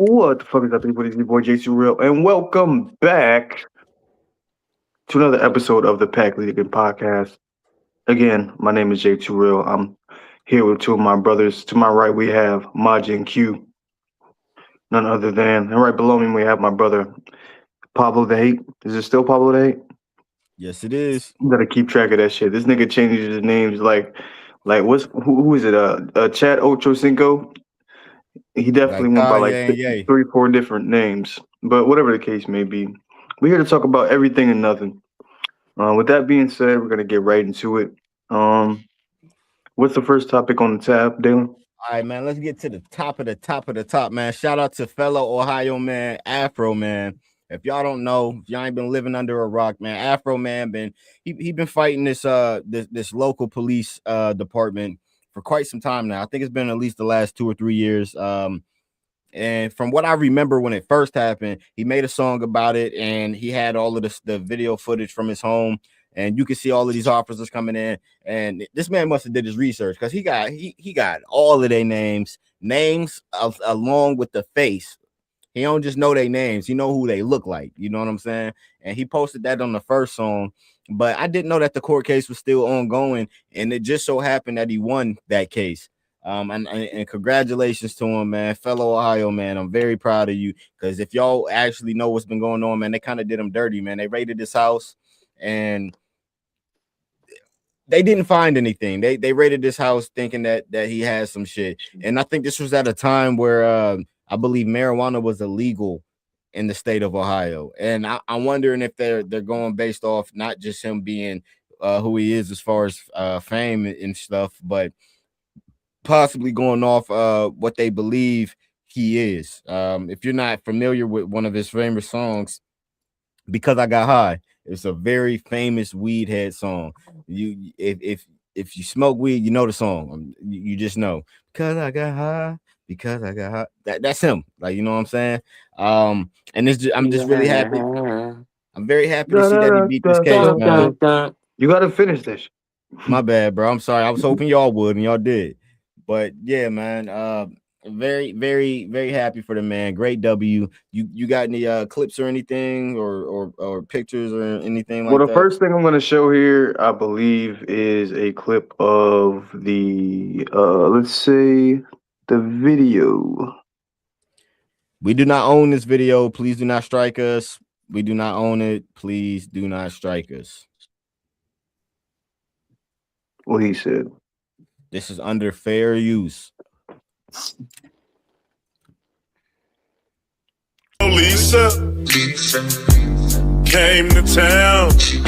What the fuck is up, everybody? It's your boy J2 Real, and welcome back to another episode of the Pack League podcast. Again, my name is J2 Real. I'm here with two of my brothers. To my right, we have Maji and Q, none other than, and right below me, we have my brother Pablo the Hate. Is it still Pablo the Hate? Yes, it is. You gotta keep track of that shit. This nigga changes his names like who is it? Chad Ochocinco. He definitely went by like 3-4 different names, but whatever the case may be, we're here to talk about everything and nothing. With that being said, we're gonna get right into it. What's the first topic on the tab, Dalen? All right, man. Let's get to the top of the top, man. Shout out to fellow Ohio man, Afro Man. If y'all don't know, if y'all ain't been living under a rock, man, Afro Man he been fighting this local police department for quite some time now. I think it's been at least the last 2 or 3 years. And from what I remember when it first happened, he made a song about it, and he had all of the video footage from his home, and you can see all of these officers coming in. And this man must have did his research, because he got all of their names along with the face. He don't just know their names; he know who they look like. You know what I'm saying? And he posted that on the first song. But I didn't know that the court case was still ongoing, and it just so happened that he won that case. And congratulations to him, man, fellow Ohio man. I'm very proud of you, because if y'all actually know what's been going on, man, they kind of did him dirty, man. They raided his house, and they didn't find anything. They raided this house thinking that he had some shit, and I think this was at a time where I believe marijuana was illegal in the state of Ohio, and I'm wondering if they're going based off not just him being who he is as far as fame and stuff, but possibly going off what they believe he is. If you're not familiar with one of his famous songs, Because I Got High, it's a very famous weed head song. If you smoke weed, you know the song. You just know, because I got high. Because I got high. That's him. Like, you know what I'm saying? And I'm just really happy. I'm very happy to see that he beat this case, man. You gotta finish this. My bad, bro. I'm sorry. I was hoping y'all would, and y'all did. But yeah, man. Very, very, very happy for the man. Great W. You got any clips or anything or pictures or anything like that? Well, the first thing I'm going to show here, I believe, is a clip of the let's say the video. We do not own this video. Please do not strike us. We do not own it. Please do not strike us. What he said. This is under fair use. Lisa came to town. She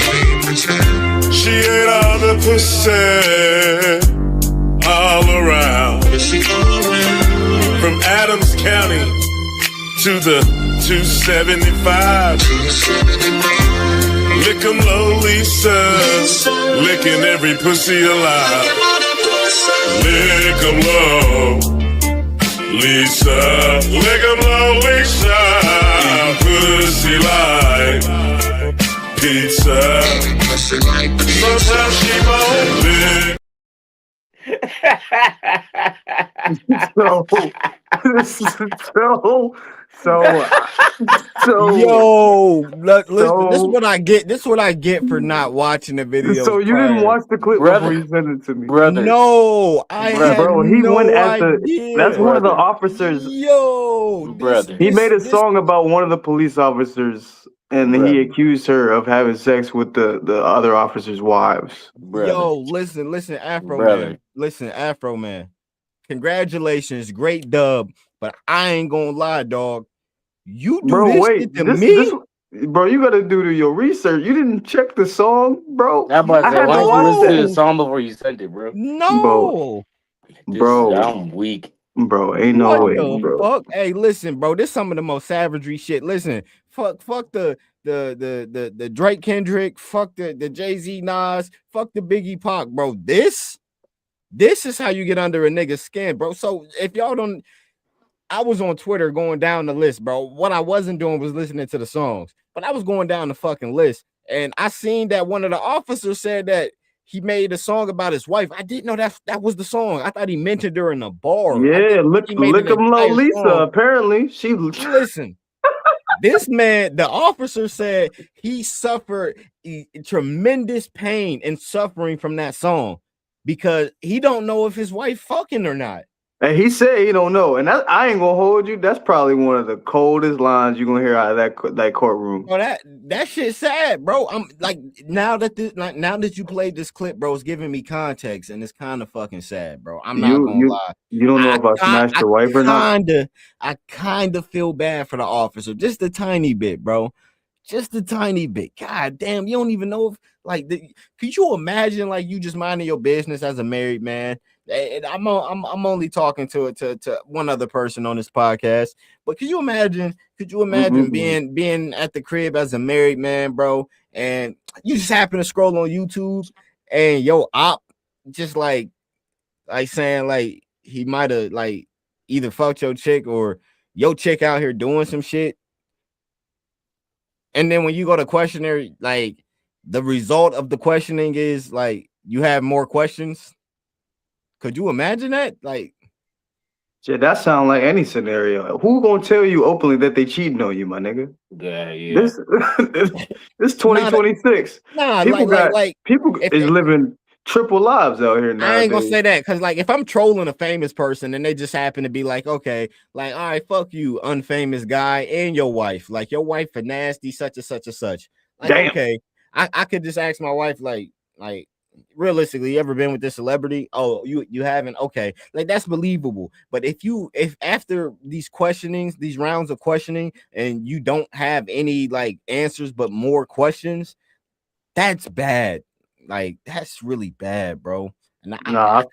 ate all the pussy all around. From Adams County to the 275. Lick 'em low, Lisa, licking every pussy alive. Lick 'em low, Lisa, lick 'em low, Lisa. Pussy like pizza. Sometimes she won't lick. So yo, listen, this is what I get. This is what I get for not watching the video. So you didn't watch the clip before you sent it to me, brother? No, I bro. He no went at idea. That's one of the officers. Yo, brother. He made a song about one of the police officers, and he accused her of having sex with the other officers' wives. Yo, listen, Afro man. Listen, Afro man. Congratulations, great dub. But I ain't gonna lie, dog. You do this shit to me? Bro, you gotta do your research. You didn't check the song, bro. I had to listen to the song before you sent it, bro. No, bro. I'm weak. Bro, ain't no way, bro. Fuck? Hey, listen, bro. This is some of the most savagery shit. Listen, fuck the Drake Kendrick, fuck the Jay-Z Nas, fuck the Biggie Pac, bro. This is how you get under a nigga's skin, bro. So if y'all don't, I was on Twitter going down the list, bro. What I wasn't doing was listening to the songs, but I was going down the fucking list, and I seen that one of the officers said that he made a song about his wife. I didn't know that was the song. I thought he mentioned her in a bar. Yeah, lick him Lisa. Apparently, she listen. This man, the officer said he suffered tremendous pain and suffering from that song because he don't know if his wife fucking or not. And he said he don't know, and I ain't gonna hold you. That's probably one of the coldest lines you're gonna hear out of that courtroom. Bro, that shit's sad, bro. I'm like, now that you played this clip, bro, it's giving me context, and it's kind of fucking sad, bro. I'm not gonna lie. You don't know if I smashed your wife or not. I kind of feel bad for the officer, just a tiny bit, bro. Just a tiny bit. God damn, you don't even know if could you imagine like you just minding your business as a married man? And I'm only talking to one other person on this podcast, but could you imagine being at the crib as a married man, bro, and you just happen to scroll on YouTube and your op just like saying like he might have like either fucked your chick or your chick out here doing some shit, and then when you go to questionnaire, like the result of the questioning is like you have more questions. Could you imagine that? Like, shit, that sound like any scenario. Who gonna tell you openly that they cheating on you, my nigga? Yeah. This 2026. People is living triple lives out here now. I ain't gonna say that because, like, if I'm trolling a famous person and they just happen to be like, okay, like, all right, fuck you, unfamous guy, and your wife, like, your wife for nasty, such and such and such. Like, damn. Okay, I could just ask my wife, like. Realistically, you ever been with this celebrity? Oh, you haven't? Okay, like that's believable. But if after these rounds of questioning, and you don't have any like answers but more questions, that's bad. Like that's really bad, bro. And I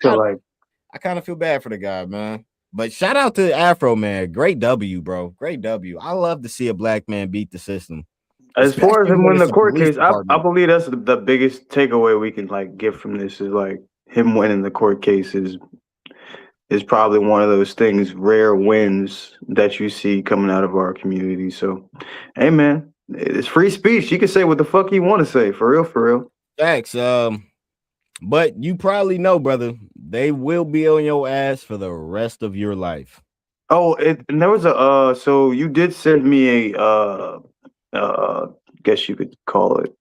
kind of feel bad for the guy, man. But shout out to Afro, man. Great W, bro. Great W. I love to see a black man beat the system. As far as him winning the court case, I believe that's the biggest takeaway we can like get from this is like him winning the court case is probably one of those things, rare wins that you see coming out of our community. So, hey man, it's free speech. You can say what the fuck you want to say, for real, for real. Thanks. But you probably know, brother, they will be on your ass for the rest of your life. Oh, and there was so you did send me a guess you could call it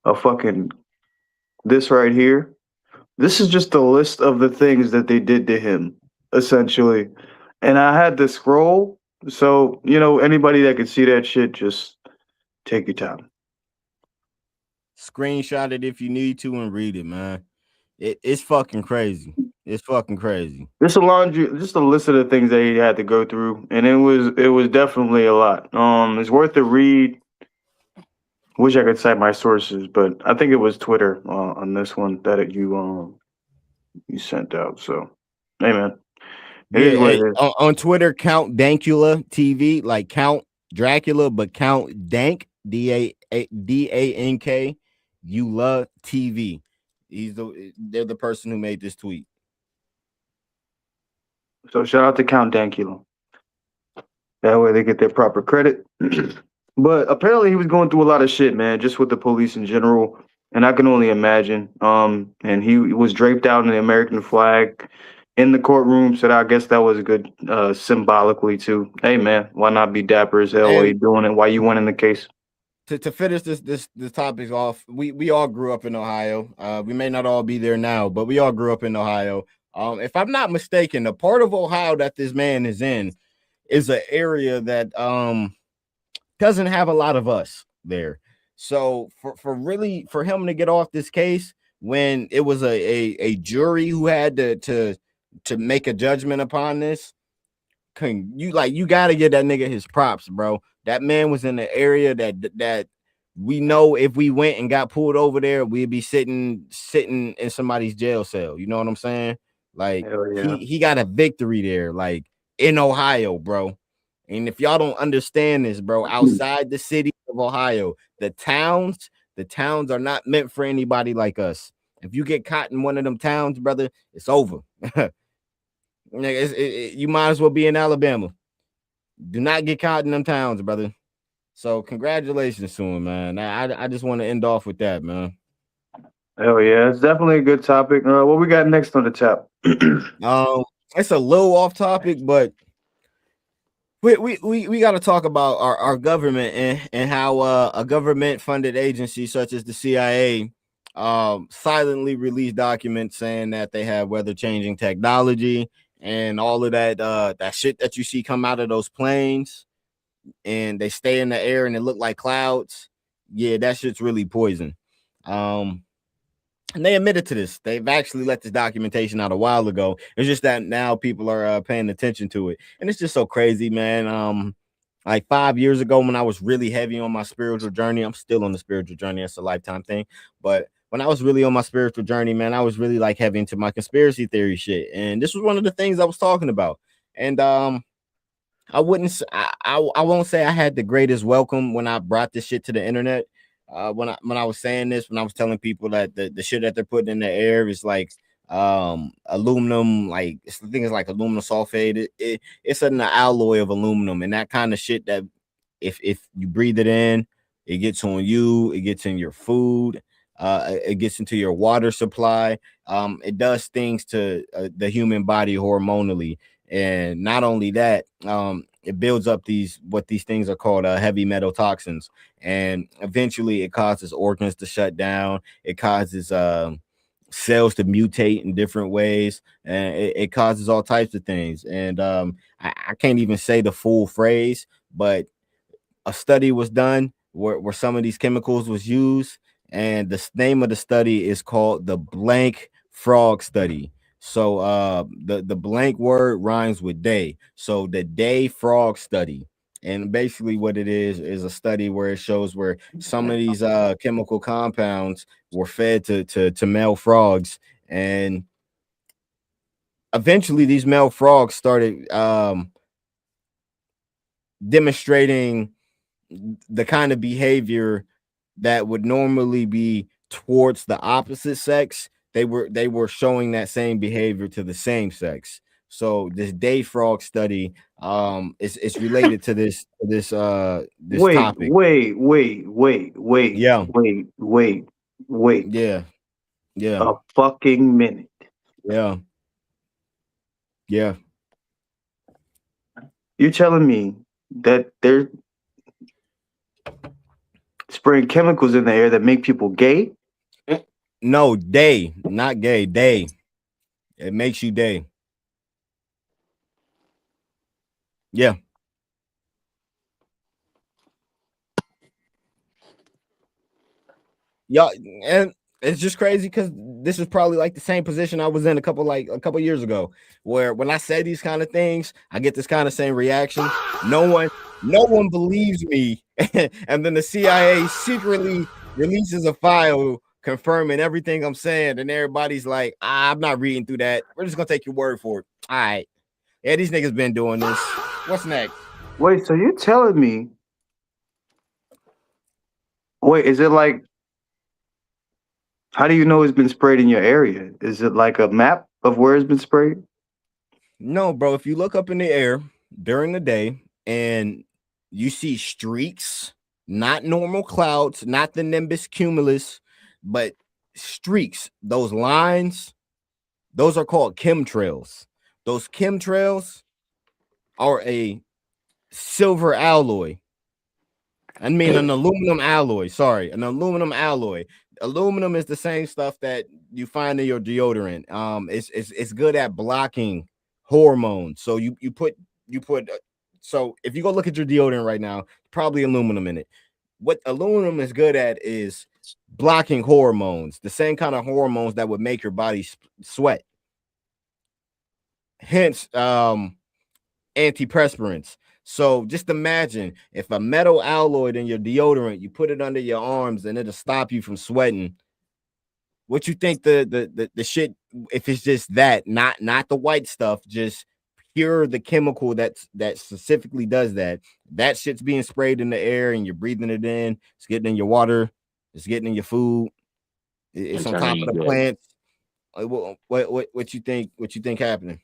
a fucking this right here. This is just a list of the things that they did to him, essentially. And I had to scroll. So, anybody that could see that shit, just take your time. Screenshot it if you need to and read it, man. It's fucking crazy. It's fucking crazy. Just a list of the things that he had to go through, and it was definitely a lot. It's worth a read. Wish I could cite my sources, but I think it was Twitter on this one that you sent out. So, hey man, on Twitter, Count Dankula TV, like Count Dracula, but Count Dank DANK Ula TV. They're the person who made this tweet. So shout out to Count Dankula. That way they get their proper credit. But apparently he was going through a lot of shit, man, just with the police in general. And I can only imagine. And he was draped out in the American flag in the courtroom. So I guess that was good symbolically too. Hey man, why not be dapper as hell while you doing it? Why you winning the case? To finish this topic off, we all grew up in Ohio. We may not all be there now, but we all grew up in Ohio. If I'm not mistaken, the part of Ohio that this man is in is an area that doesn't have a lot of us there. So for him to get off this case when it was a jury who had to make a judgment upon this, you gotta give that nigga his props, bro. That man was in the area that we know if we went and got pulled over there, we'd be sitting in somebody's jail cell. You know what I'm saying? Like yeah. he got a victory there, like in Ohio, bro. And if y'all don't understand this, bro, outside the city of Ohio, the towns are not meant for anybody like us. If you get caught in one of them towns, brother, it's over. You might as well be in Alabama. Do not get caught in them towns, brother. So congratulations to him, man. I just want to end off with that, man. Hell yeah, it's definitely a good topic. What we got next on the tap? It's a little off topic, but we got to talk about our government and how a government funded agency such as the CIA silently released documents saying that they have weather changing technology and all of that shit that you see come out of those planes, and they stay in the air and it look like clouds. Yeah, that shit's really poison. And they admitted to this. They've actually let this documentation out a while ago. It's just that now people are paying attention to it, and it's just so crazy, man. Like 5 years ago, when I was really heavy on my spiritual journey, I'm still on the spiritual journey. It's a lifetime thing, but when I was really on my spiritual journey, man, I was really like heavy into my conspiracy theory shit, and this was one of the things I was talking about. And I won't say I had the greatest welcome when I brought this shit to the internet. When I was saying this, when I was telling people that the shit that they're putting in the air is like aluminum, like I think it's like aluminum sulfate. It's an alloy of aluminum, and that kind of shit that if you breathe it in, it gets on you, it gets in your food, it gets into your water supply. It does things to the human body hormonally, and not only that, it builds up what these things are called heavy metal toxins, and eventually it causes organs to shut down. It causes cells to mutate in different ways, and it causes all types of things. And I can't even say the full phrase, but a study was done where some of these chemicals was used, and the name of the study is called the blank frog study. So the blank word rhymes with day. So the day frog study. And basically what it is a study where it shows where some of these chemical compounds were fed to male frogs, and eventually these male frogs started demonstrating the kind of behavior that would normally be towards the opposite sex. They were showing that same behavior to the same sex. So this day frog study is related to this topic. Wait. Yeah. Wait. Yeah. A fucking minute. Yeah. You're telling me that they're spraying chemicals in the air that make people gay? No, day, not gay, day. It makes you day. Yeah. Y'all, and it's just crazy because this is probably like the same position I was in a couple years ago, where when I say these kind of things, I get this kind of same reaction. No one believes me, and then the CIA secretly releases a file confirming everything I'm saying, and everybody's like, I'm not reading through that. We're just gonna take your word for it. All right. Yeah, these niggas been doing this. What's next? Wait, so you're telling me? Wait, is it like? How do you know it's been sprayed in your area? Is it like a map of where it's been sprayed? No, bro. If you look up in the air during the day and you see streaks, not normal clouds, not the nimbus cumulus, but streaks, those lines, those are called chemtrails. Those chemtrails are a silver alloy. I mean, an aluminum alloy. Sorry, an aluminum alloy. Aluminum is the same stuff that you find in your deodorant. It's good at blocking hormones. So you put. So if you go look at your deodorant right now, probably aluminum in it. What aluminum is good at is blocking hormones, the same kind of hormones that would make your body sweat. Hence, antiperspirants. So just imagine if a metal alloy in your deodorant, you put it under your arms and it'll stop you from sweating. what you think the shit, if it's just that, not the white stuff, just pure the chemical that specifically does that shit's being sprayed in the air and you're breathing it in, it's getting in your water, it's getting in your food, it's on top of the plants. What you think happening?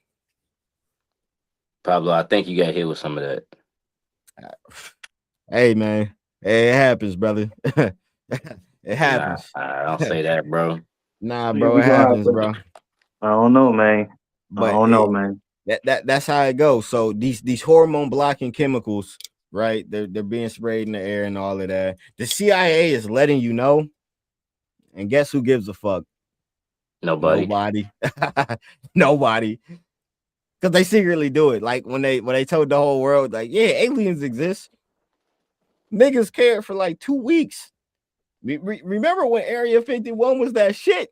Pablo, I think you got hit with some of that. Hey man, it happens, brother. It happens. Nah, I don't say that, bro. Nah, bro, it happens, bro. I don't know, man. But I don't know, man. That's how it goes. So these hormone blocking chemicals, right? They're being sprayed in the air and all of that. The CIA is letting you know, and guess who gives a fuck? Nobody. Nobody. Because they secretly do it. Like when they told the whole world, like, yeah, aliens exist. Niggas cared for like 2 weeks. Remember when Area 51 was that shit?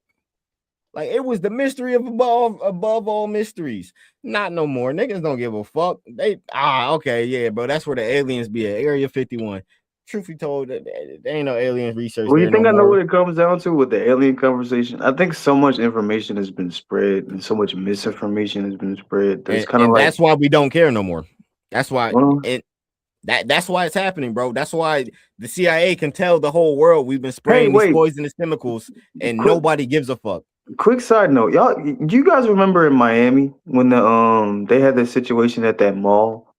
Like it was the mystery of above all mysteries. Not no more. Niggas don't give a fuck. Okay, yeah, bro. That's where the aliens be at. Area 51. Truth be told, there ain't no alien research. Well, you think I know what it comes down to with the alien conversation? I think so much information has been spread and so much misinformation has been spread. It's kind of like that's why we don't care no more. That's why that's why it's happening, bro. That's why the CIA can tell the whole world we've been spraying these poisonous chemicals and nobody gives a fuck. Quick side note, y'all, do you guys remember in Miami when they had this situation at that mall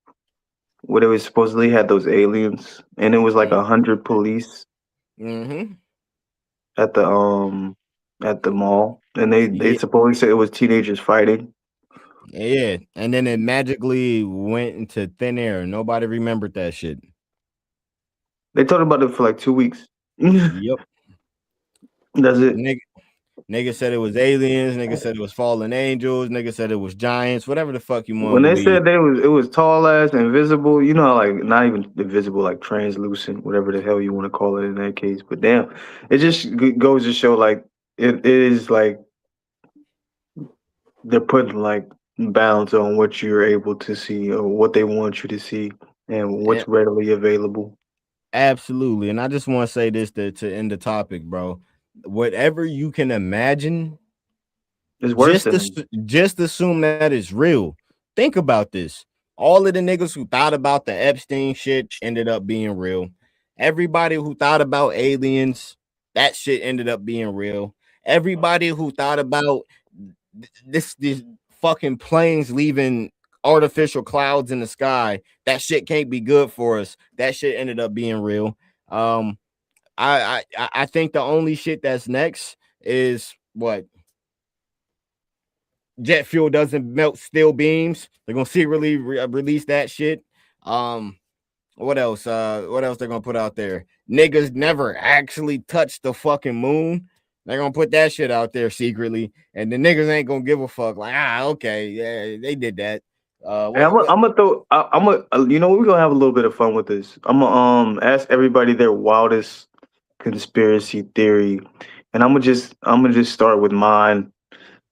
where they was supposedly had those aliens and it was like 100 police at the mall and they supposedly said it was teenagers fighting. Yeah, and then it magically went into thin air. Nobody remembered that shit. They talked about it for like 2 weeks. Yep, that's it. Nigga said it was aliens. Nigga said it was fallen angels. Nigga said it was giants. Whatever the fuck you want. When they said it was tall ass, invisible, you know, like not even invisible, like translucent, whatever the hell you want to call it in that case. But damn, it just goes to show like it is like they're putting like bounds on what you're able to see or what they want you to see and what's readily available. Absolutely, and I just want to say this to end the topic, bro. Whatever you can imagine is worse. Just assume that it's real. Think about this. All of the niggas who thought about the Epstein shit ended up being real. Everybody who thought about aliens, that shit ended up being real. Everybody who thought about this fucking planes leaving artificial clouds in the sky, that shit can't be good for us. That shit ended up being real. I think the only shit that's next is what? Jet fuel doesn't melt steel beams. They're gonna secretly release that shit. What else? What else they're gonna put out there? Niggas never actually touched the fucking moon. They're gonna put that shit out there secretly, and the niggas ain't gonna give a fuck. Like, okay, yeah, they did that. I'm you know, we're gonna have a little bit of fun with this. I'm gonna ask everybody their wildest conspiracy theory, and I'm gonna just start with mine.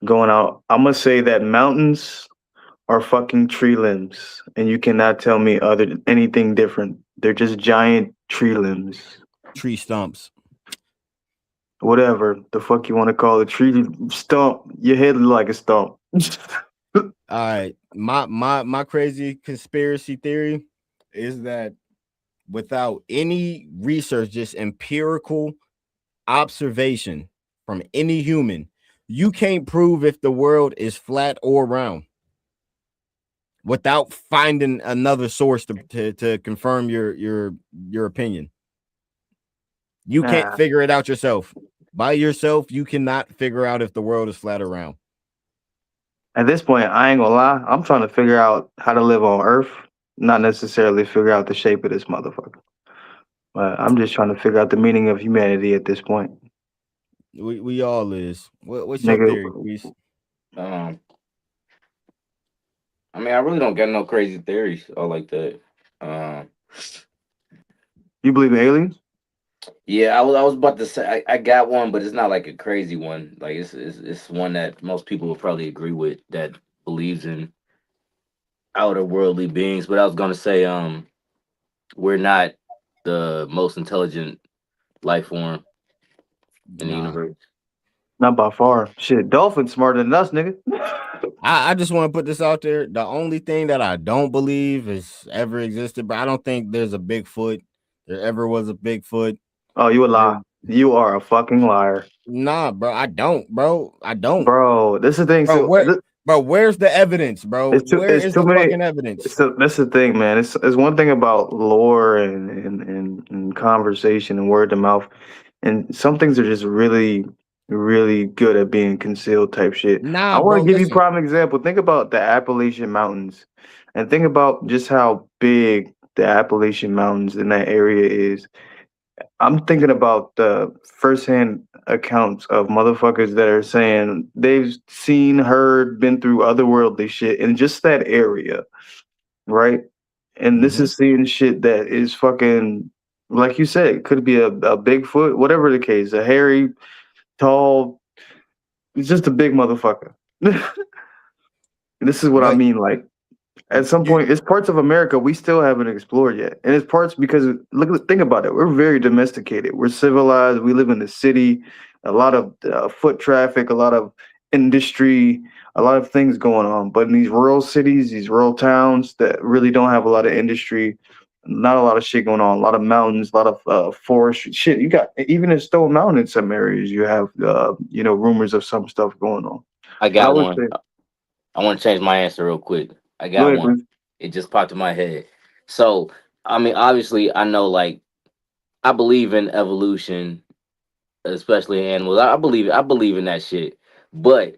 Going out, I'm gonna say that mountains are fucking tree limbs, and you cannot tell me anything different. They're just giant tree limbs, tree stumps, whatever the fuck you want to call it. Tree stump, your head look like a stump. All right, my crazy conspiracy theory is that without any research, just empirical observation from any human, you can't prove if the world is flat or round without finding another source to confirm your opinion. You can't figure it out yourself. By yourself, you cannot figure out if the world is flat or round. At this point, I ain't gonna lie. I'm trying to figure out how to live on Earth, not necessarily figure out the shape of this motherfucker. But I'm just trying to figure out the meaning of humanity at this point. We all is. What's your theory, please? I mean, I really don't got no crazy theories all like that. You believe in aliens? Yeah, I was about to say I got one, but it's not like a crazy one. Like it's one that most people will probably agree with, that believes in outer worldly beings. But I was gonna say, we're not the most intelligent life form in the universe. Not by far. Shit, dolphins smarter than us, nigga. I just want to put this out there. The only thing that I don't believe has ever existed, but I don't think there's a Bigfoot. There ever was a Bigfoot. Oh, you a lie. You are a fucking liar. Nah, bro. I don't, bro. I don't. Bro, this is the thing. Bro, where's the evidence, bro? Where is the fucking evidence? That's the thing, man. It's one thing about lore and conversation and word of mouth, and some things are just really, really good at being concealed type shit. Nah, I want to bro, give you a prime example. Think about the Appalachian Mountains, and think about just how big the Appalachian Mountains in that area is. I'm thinking about the firsthand accounts of motherfuckers that are saying they've seen, heard, been through otherworldly shit in just that area, right? And this is seeing shit that is fucking, like you said, it could be a Bigfoot, whatever the case, a hairy, tall, it's just a big motherfucker. This is what I mean, like, at some point, it's parts of America we still haven't explored yet, and it's parts because think about it. We're very domesticated. We're civilized. We live in the city. A lot of foot traffic, a lot of industry, a lot of things going on. But in these rural cities, these rural towns that really don't have a lot of industry, not a lot of shit going on. A lot of mountains, a lot of forest shit. You got even in Stone Mountain in some areas, you have rumors of some stuff going on. I got one. I want to change my answer real quick. I got one. Please. It just popped in my head. So, I mean, obviously, I know, like, I believe in evolution, especially animals. I believe in that shit. But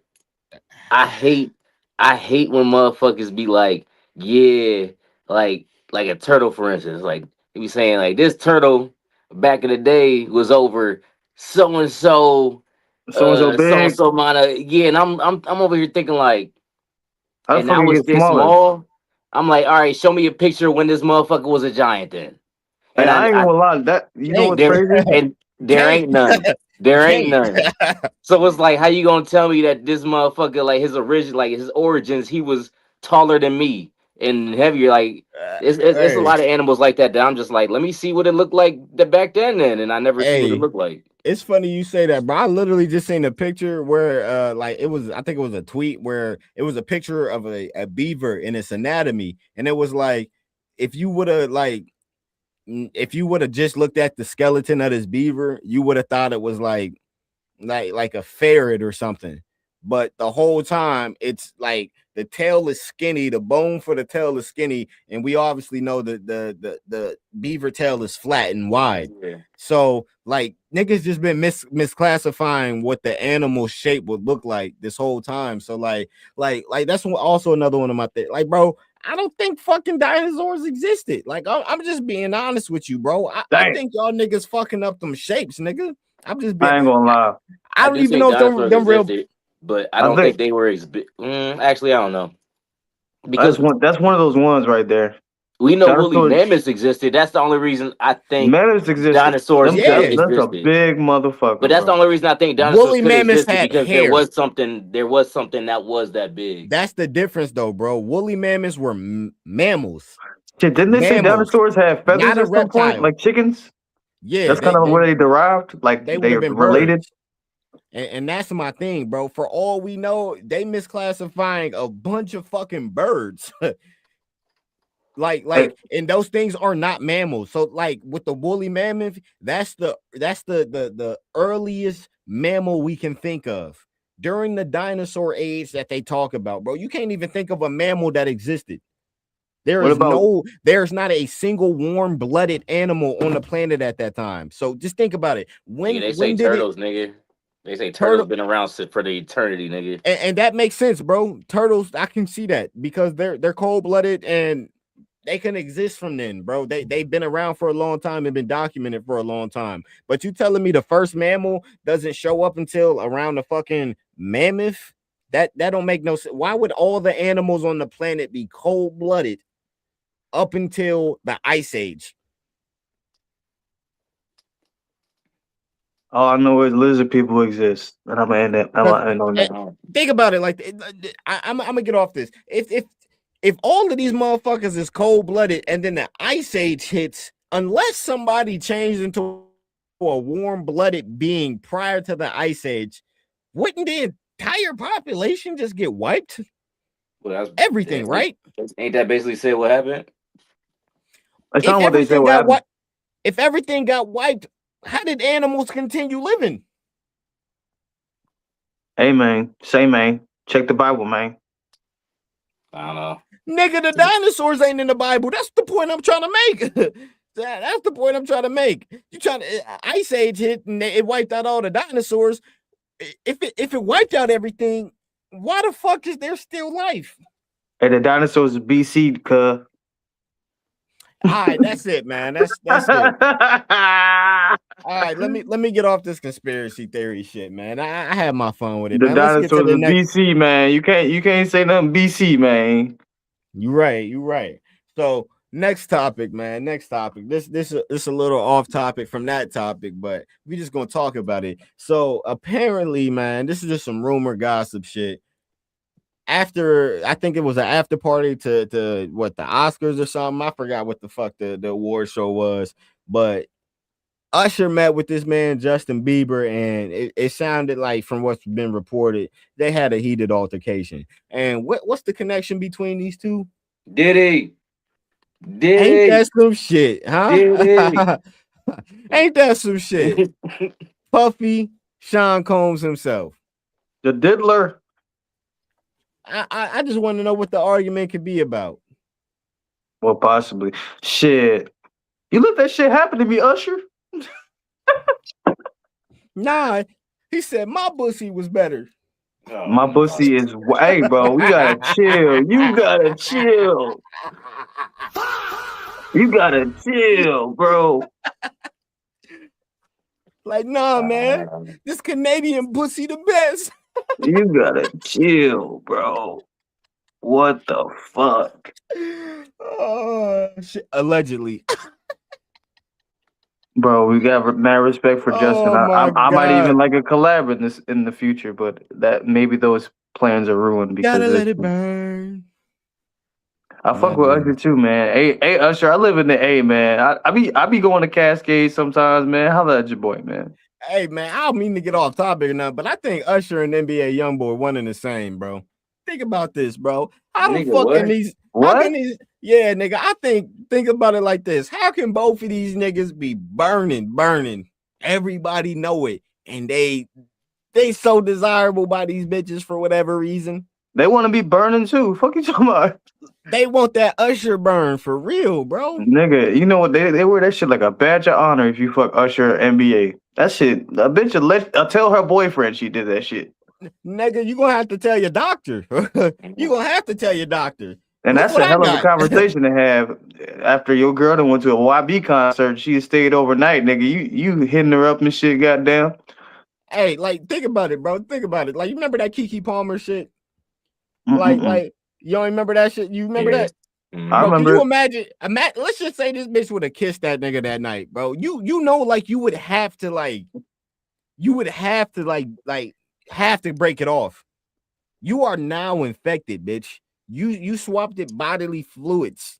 I hate when motherfuckers be like, yeah, like a turtle, for instance. Like, they be saying, like, this turtle back in the day was over so and so big, so amount of, yeah. And I'm over here thinking like, and I was this smaller. small. I'm like, all right, show me a picture when this motherfucker was a giant then. And I ain't gonna lie, that you know what's crazy? And there ain't none. There ain't none. So it's like, how you gonna tell me that this motherfucker, like his origins, he was taller than me and heavier? Like it's a lot of animals like that I'm just like, let me see what it looked like back then, and I never see what it looked like. It's funny you say that, bro. I literally just seen a picture where like I think it was a tweet where it was a picture of a beaver in its anatomy, and it was like if you would have just looked at the skeleton of this beaver, you would have thought it was like a ferret or something. But the whole time it's like the tail is skinny, the bone for the tail is skinny, and we obviously know that the beaver tail is flat and wide. Yeah. So like niggas just been misclassifying what the animal shape would look like this whole time. So like that's also another one of my things. Like, bro, I don't think fucking dinosaurs existed. Like, I'm just being honest with you, bro. I think y'all niggas fucking up them shapes, nigga. I'm just being. I ain't gonna lie. I don't even know if them real. But I don't think they were. Actually, I don't know. Because that's one of those ones right there. We know woolly mammoths existed. That's the only reason I think mammoths existed. Dinosaurs existed. That's a big motherfucker. But that's the only reason I think dinosaurs woolly mammoths had because hair. There was something that was that big. That's the difference, though, bro. Woolly mammoths were mammals. Shit, didn't they say dinosaurs have feathers at some point, like chickens? Yeah, that's kind of where they derived. Like they related. And that's my thing, bro. For all we know, they misclassifying a bunch of fucking birds. And those things are not mammals. So like with the woolly mammoth, that's the earliest mammal we can think of during the dinosaur age that they talk about, bro. You can't even think of a mammal that existed. There's not a single warm-blooded animal on the planet at that time. So just think about it. They say turtles, nigga. They say turtles been around for the eternity, nigga. And that makes sense, bro. Turtles, I can see that because they're cold-blooded and they can exist from then, bro. They've been around for a long time and been documented for a long time. But you telling me the first mammal doesn't show up until around the fucking mammoth? That don't make no sense. Why would all the animals on the planet be cold-blooded up until the Ice Age? All I know is lizard people exist, and I'm gonna end it. I'm gonna end on that. Think about it. Like I'm gonna get off this. If all of these motherfuckers is cold-blooded, and then the Ice Age hits, unless somebody changed into a warm-blooded being prior to the Ice Age, wouldn't the entire population just get wiped? Well, that's Everything, right? Ain't that basically say what happened? That's not what they said. If everything got wiped, how did animals continue living? Hey, man. Say, man. Check the Bible, man. I don't know. Nigga, the dinosaurs ain't in the Bible. That's the point I'm trying to make. That's the point I'm trying to make. You trying to Ice Age hit and it wiped out all the dinosaurs. If it wiped out everything, why the fuck is there still life? Hey, the dinosaurs is BC, cuz. All right, that's it, man. That's it. All right, let me get off this conspiracy theory shit, man. I had my fun with it. The man. dinosaurs is BC, man. You can't say nothing BC, man. You right. So next topic, man. Next topic. This is a little off topic from that topic, but we just gonna talk about it. So apparently, man, this is just some rumor gossip shit. After, I think it was an after party to what, the Oscars or something. I forgot what the fuck the award show was, but Usher met with this man Justin Bieber, and it sounded like, from what's been reported, they had a heated altercation. And what's the connection between these two? Diddy. Ain't that some shit, huh? Ain't that some shit? Puffy, Sean Combs himself, the diddler. I just want to know what the argument could be about. Well, possibly. Shit. You let that shit happen to me, Usher? Nah, he said my pussy was better. Oh, my pussy is. Hey, bro, we gotta chill. You gotta chill. You gotta chill, bro. Like, nah, man, this Canadian pussy the best. You gotta chill, bro. What the fuck? Oh shit! Allegedly. Bro, we got mad respect for Justin. I might even like a collab in the future, but that maybe those plans are ruined because gotta let it burn. I fuck with Usher too, man. Hey, Usher, I live in the A, man. I be going to Cascade sometimes, man. Holla at your boy, man. Hey, man, I don't mean to get off topic or nothing, but I think Usher and NBA YoungBoy one and the same, bro. Think about this, bro. How the fuck can these? What? How can these? Yeah, nigga. I think about it like this. How can both of these niggas be burning? Everybody know it, and they so desirable by these bitches for whatever reason. They want to be burning too. Fuck you talking about? They want that Usher burn for real, bro. Nigga, you know what? They wear that shit like a badge of honor if you fuck Usher or NBA. That shit, a bitch will tell her boyfriend she did that shit. Nigga, you gonna have to tell your doctor. You gonna have to tell your doctor. And that's a hell of a conversation to have after your girl done went to a YB concert. She stayed overnight, nigga. You hitting her up and shit, goddamn. Hey, like, think about it, bro. Think about it. Like, you remember that Keke Palmer shit? Like, you don't remember that shit? You remember that? I remember. Can you imagine? Let's just say this bitch would have kissed that nigga that night, bro. You know, like, you would have to have to break it off. You are now infected, bitch. You swapped it bodily fluids.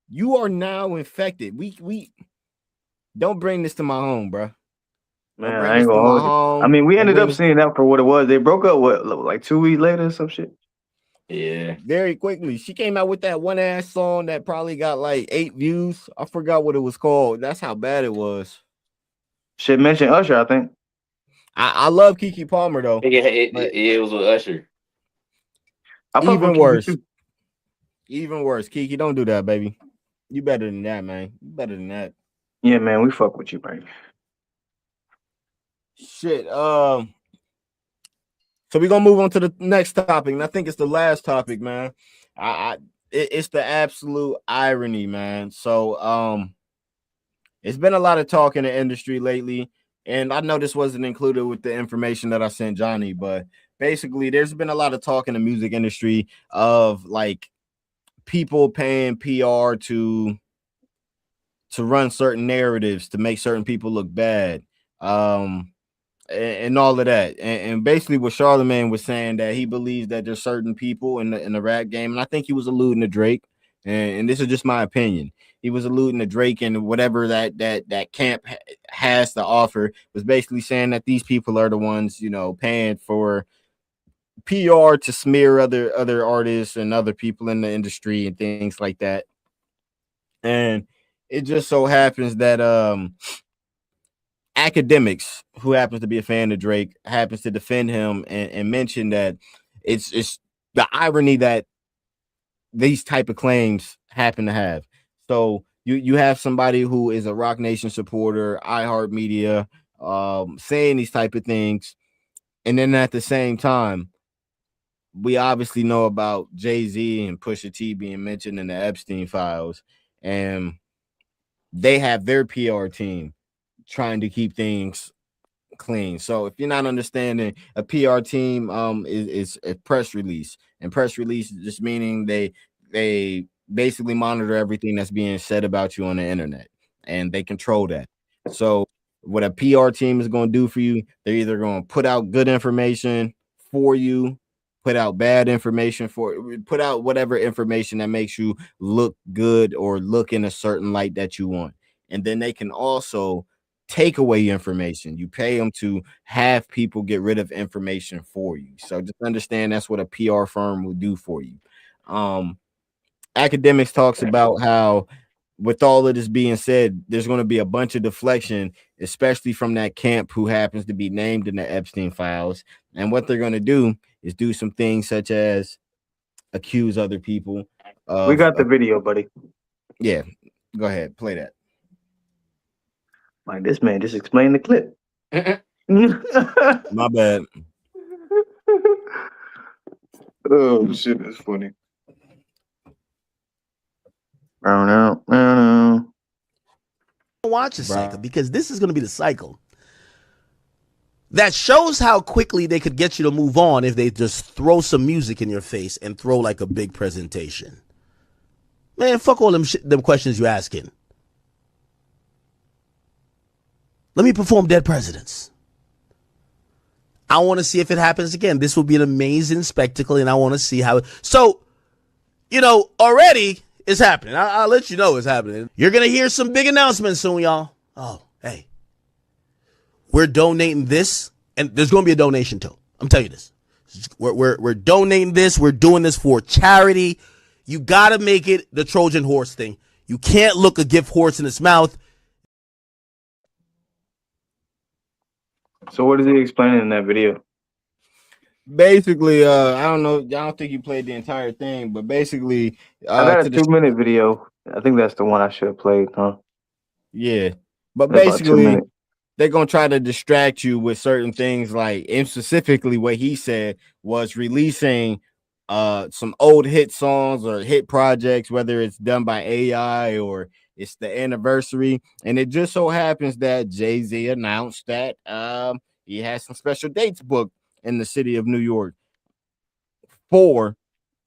You are now infected. We don't bring this to my home, bro. Man, I ain't gonna hold you. I mean, we ended up seeing that for what it was. They broke up like 2 weeks later or some shit. Yeah, very quickly. She came out with that one ass song that probably got like 8 views. I forgot what it was called. That's how bad it was. Shit, mention Usher, I think. I love Keke Palmer though. It was with Usher. Even worse. Even worse. Keke, don't do that, baby. You better than that, man. You better than that. Yeah, man, we fuck with you, man. Shit. So we're gonna move on to the next topic, and I think it's the last topic, man. It's the absolute irony, man. So it's been a lot of talk in the industry lately, and I know this wasn't included with the information that I sent Johnny, but basically there's been a lot of talk in the music industry of like people paying PR to run certain narratives to make certain people look bad. And all of that, and basically what Charlemagne was saying, that he believes that there's certain people in the rap game, and I think he was alluding to Drake, and this is just my opinion. he was alluding to Drake and whatever that camp has to offer, was basically saying that these people are the ones, you know, paying for PR to smear other artists and other people in the industry and things like that. And it just so happens that Academics, who happens to be a fan of Drake, happens to defend him and mention that it's the irony that these type of claims happen to have. So you have somebody who is a Rock Nation supporter, iHeartMedia, saying these type of things, and then at the same time, we obviously know about Jay-Z and Pusha T being mentioned in the Epstein files, and they have their PR team trying to keep things clean. So if you're not understanding, a PR team is a press release, and press release just meaning they basically monitor everything that's being said about you on the internet, and they control that. So what a PR team is going to do for you, they're either going to put out good information for you, put out bad information put out whatever information that makes you look good or look in a certain light that you want. And then they can also take away information. You pay them to have people get rid of information for you. So just understand that's what a PR firm will do for you. Academics talks about how, with all of this being said, there's going to be a bunch of deflection, especially from that camp who happens to be named in the Epstein files. And what they're going to do is do some things such as accuse other people. We got the video, buddy. Yeah, go ahead, play that. Like, this man just explained the clip. My bad. Oh shit, that's funny. I don't know. Watch the cycle, because this is going to be the cycle that shows how quickly they could get you to move on if they just throw some music in your face and throw like a big presentation. Man, fuck all them questions you asking. Let me perform Dead Presidents. I want to see if it happens again. This will be an amazing spectacle, and I want to see how it... So, you know, already it's happening. I'll let you know it's happening. You're going to hear some big announcements soon, y'all. Oh, hey. We're donating this, and there's going to be a donation too. I'm telling you this. We're donating this. We're doing this for charity. You got to make it the Trojan horse thing. You can't look a gift horse in its mouth. So what is he explaining in that video? Basically, I don't think you played the entire thing, but basically, I got a 2-minute video. I think that's the one I should have played, huh? Yeah, but That's basically, they're gonna try to distract you with certain things, like, and specifically what he said was releasing some old hit songs or hit projects, whether it's done by AI or it's the anniversary. And it just so happens that Jay-Z announced that he has some special dates booked in the city of New York for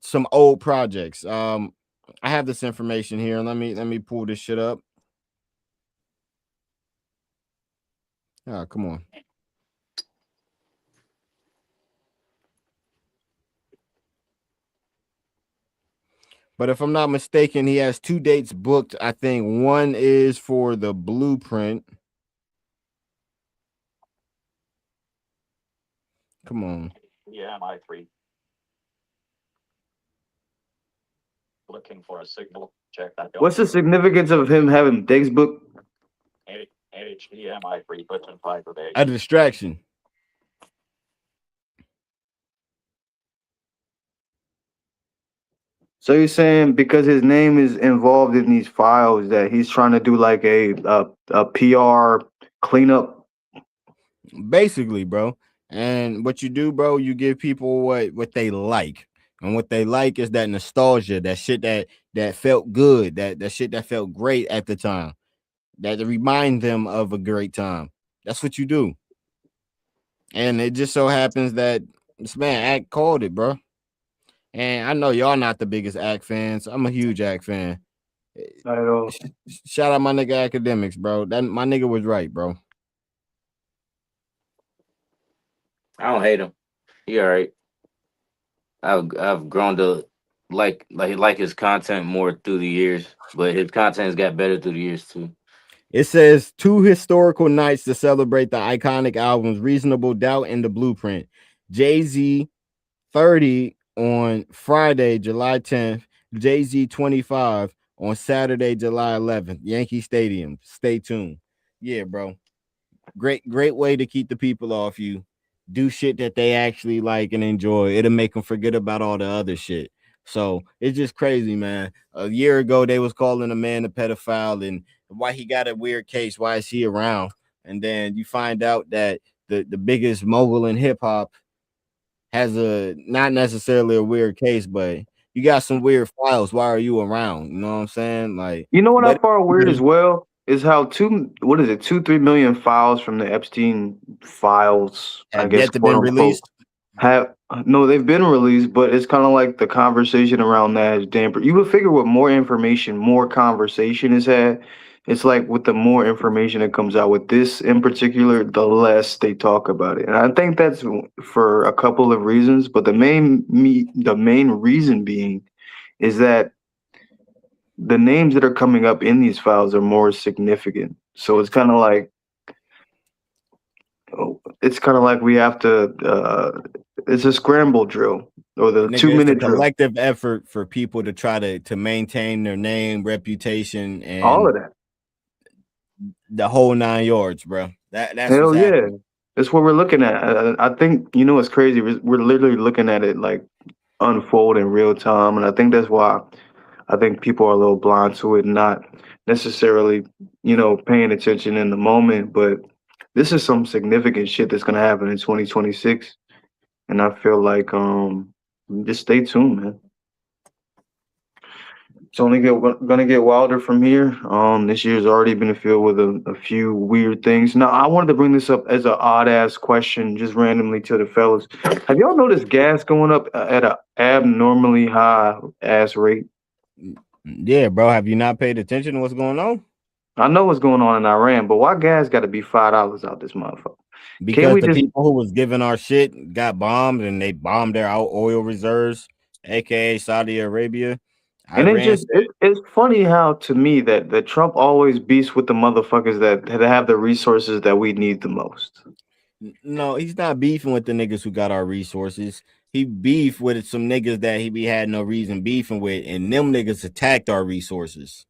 some old projects. I have this information here. Let me pull this shit up. Oh, come on. But if I'm not mistaken, he has 2 dates booked. I think one is for the Blueprint. Come on. Yeah, MI3. Looking for a signal. Check that. What's the significance of him having dates booked? HDMI3 button 5 of 8. A distraction. So you're saying because his name is involved in these files that he's trying to do like a PR cleanup? Basically, bro. And what you do, bro, you give people what they like. And what they like is that nostalgia, that shit that felt good, that shit that felt great at the time, that remind them of a great time. That's what you do. And it just so happens that this man Act called it, bro. And I know y'all not the biggest Act fans. I'm a huge Act fan. Not at all. Shout out my nigga Academics, bro. That my nigga was right, bro. I don't hate him. He all right. I've grown to like his content more through the years, but his content has got better through the years too. It says 2 historical nights to celebrate the iconic albums Reasonable Doubt and The Blueprint. Jay-Z 30 on Friday, July 10th. Jay-Z 25 on Saturday, July 11th. Yankee Stadium. Stay tuned. Yeah, bro. Great way to keep the people off you. Do shit that they actually like and enjoy. It'll make them forget about all the other shit. So it's just crazy, man. A year ago, they was calling a man a pedophile and why he got a weird case. Why is he around? And then you find out that the biggest mogul in hip hop has a not necessarily a weird case, but you got some weird files. Why are you around? You know what I'm saying? Like, You know what I but find weird as well is how 3 million files from the Epstein files, I have guess, yet to quote been unquote, released. have no, they've been released, but it's kind of like the conversation around that is damper. You would figure with more information, more conversation is had. It's like with the more information that comes out with this in particular, the less they talk about it. And I think that's for a couple of reasons, but the main reason being is that the names that are coming up in these files are more significant. So it's kind of like we have to it's a scramble drill or the Nigga, 2-minute it's a drill. collective effort for people to try to maintain their name, reputation, All and of that. the whole 9 yards, bro. That's Hell what's yeah. happening. That's what we're looking at. I think, it's crazy. We're literally looking at it like unfold in real time. And I think that's why I think people are a little blind to it, not necessarily, paying attention in the moment. But this is some significant shit that's going to happen in 2026. And I feel like just stay tuned, man. It's only gonna get wilder from here. This year's already been filled with a few weird things. Now, I wanted to bring this up as an odd ass question, just randomly to the fellas. Have y'all noticed gas going up at an abnormally high ass rate? Yeah, bro. Have you not paid attention to what's going on? I know what's going on in Iran, but why gas got to be $5 out this motherfucker? Because the people who was giving our shit got bombed and they bombed their oil reserves, aka Saudi Arabia. And it's funny how, to me, that Trump always beefs with the motherfuckers that have the resources that we need the most. No, he's not beefing with the niggas who got our resources. He beefed with some niggas that he had no reason beefing with, and them niggas attacked our resources.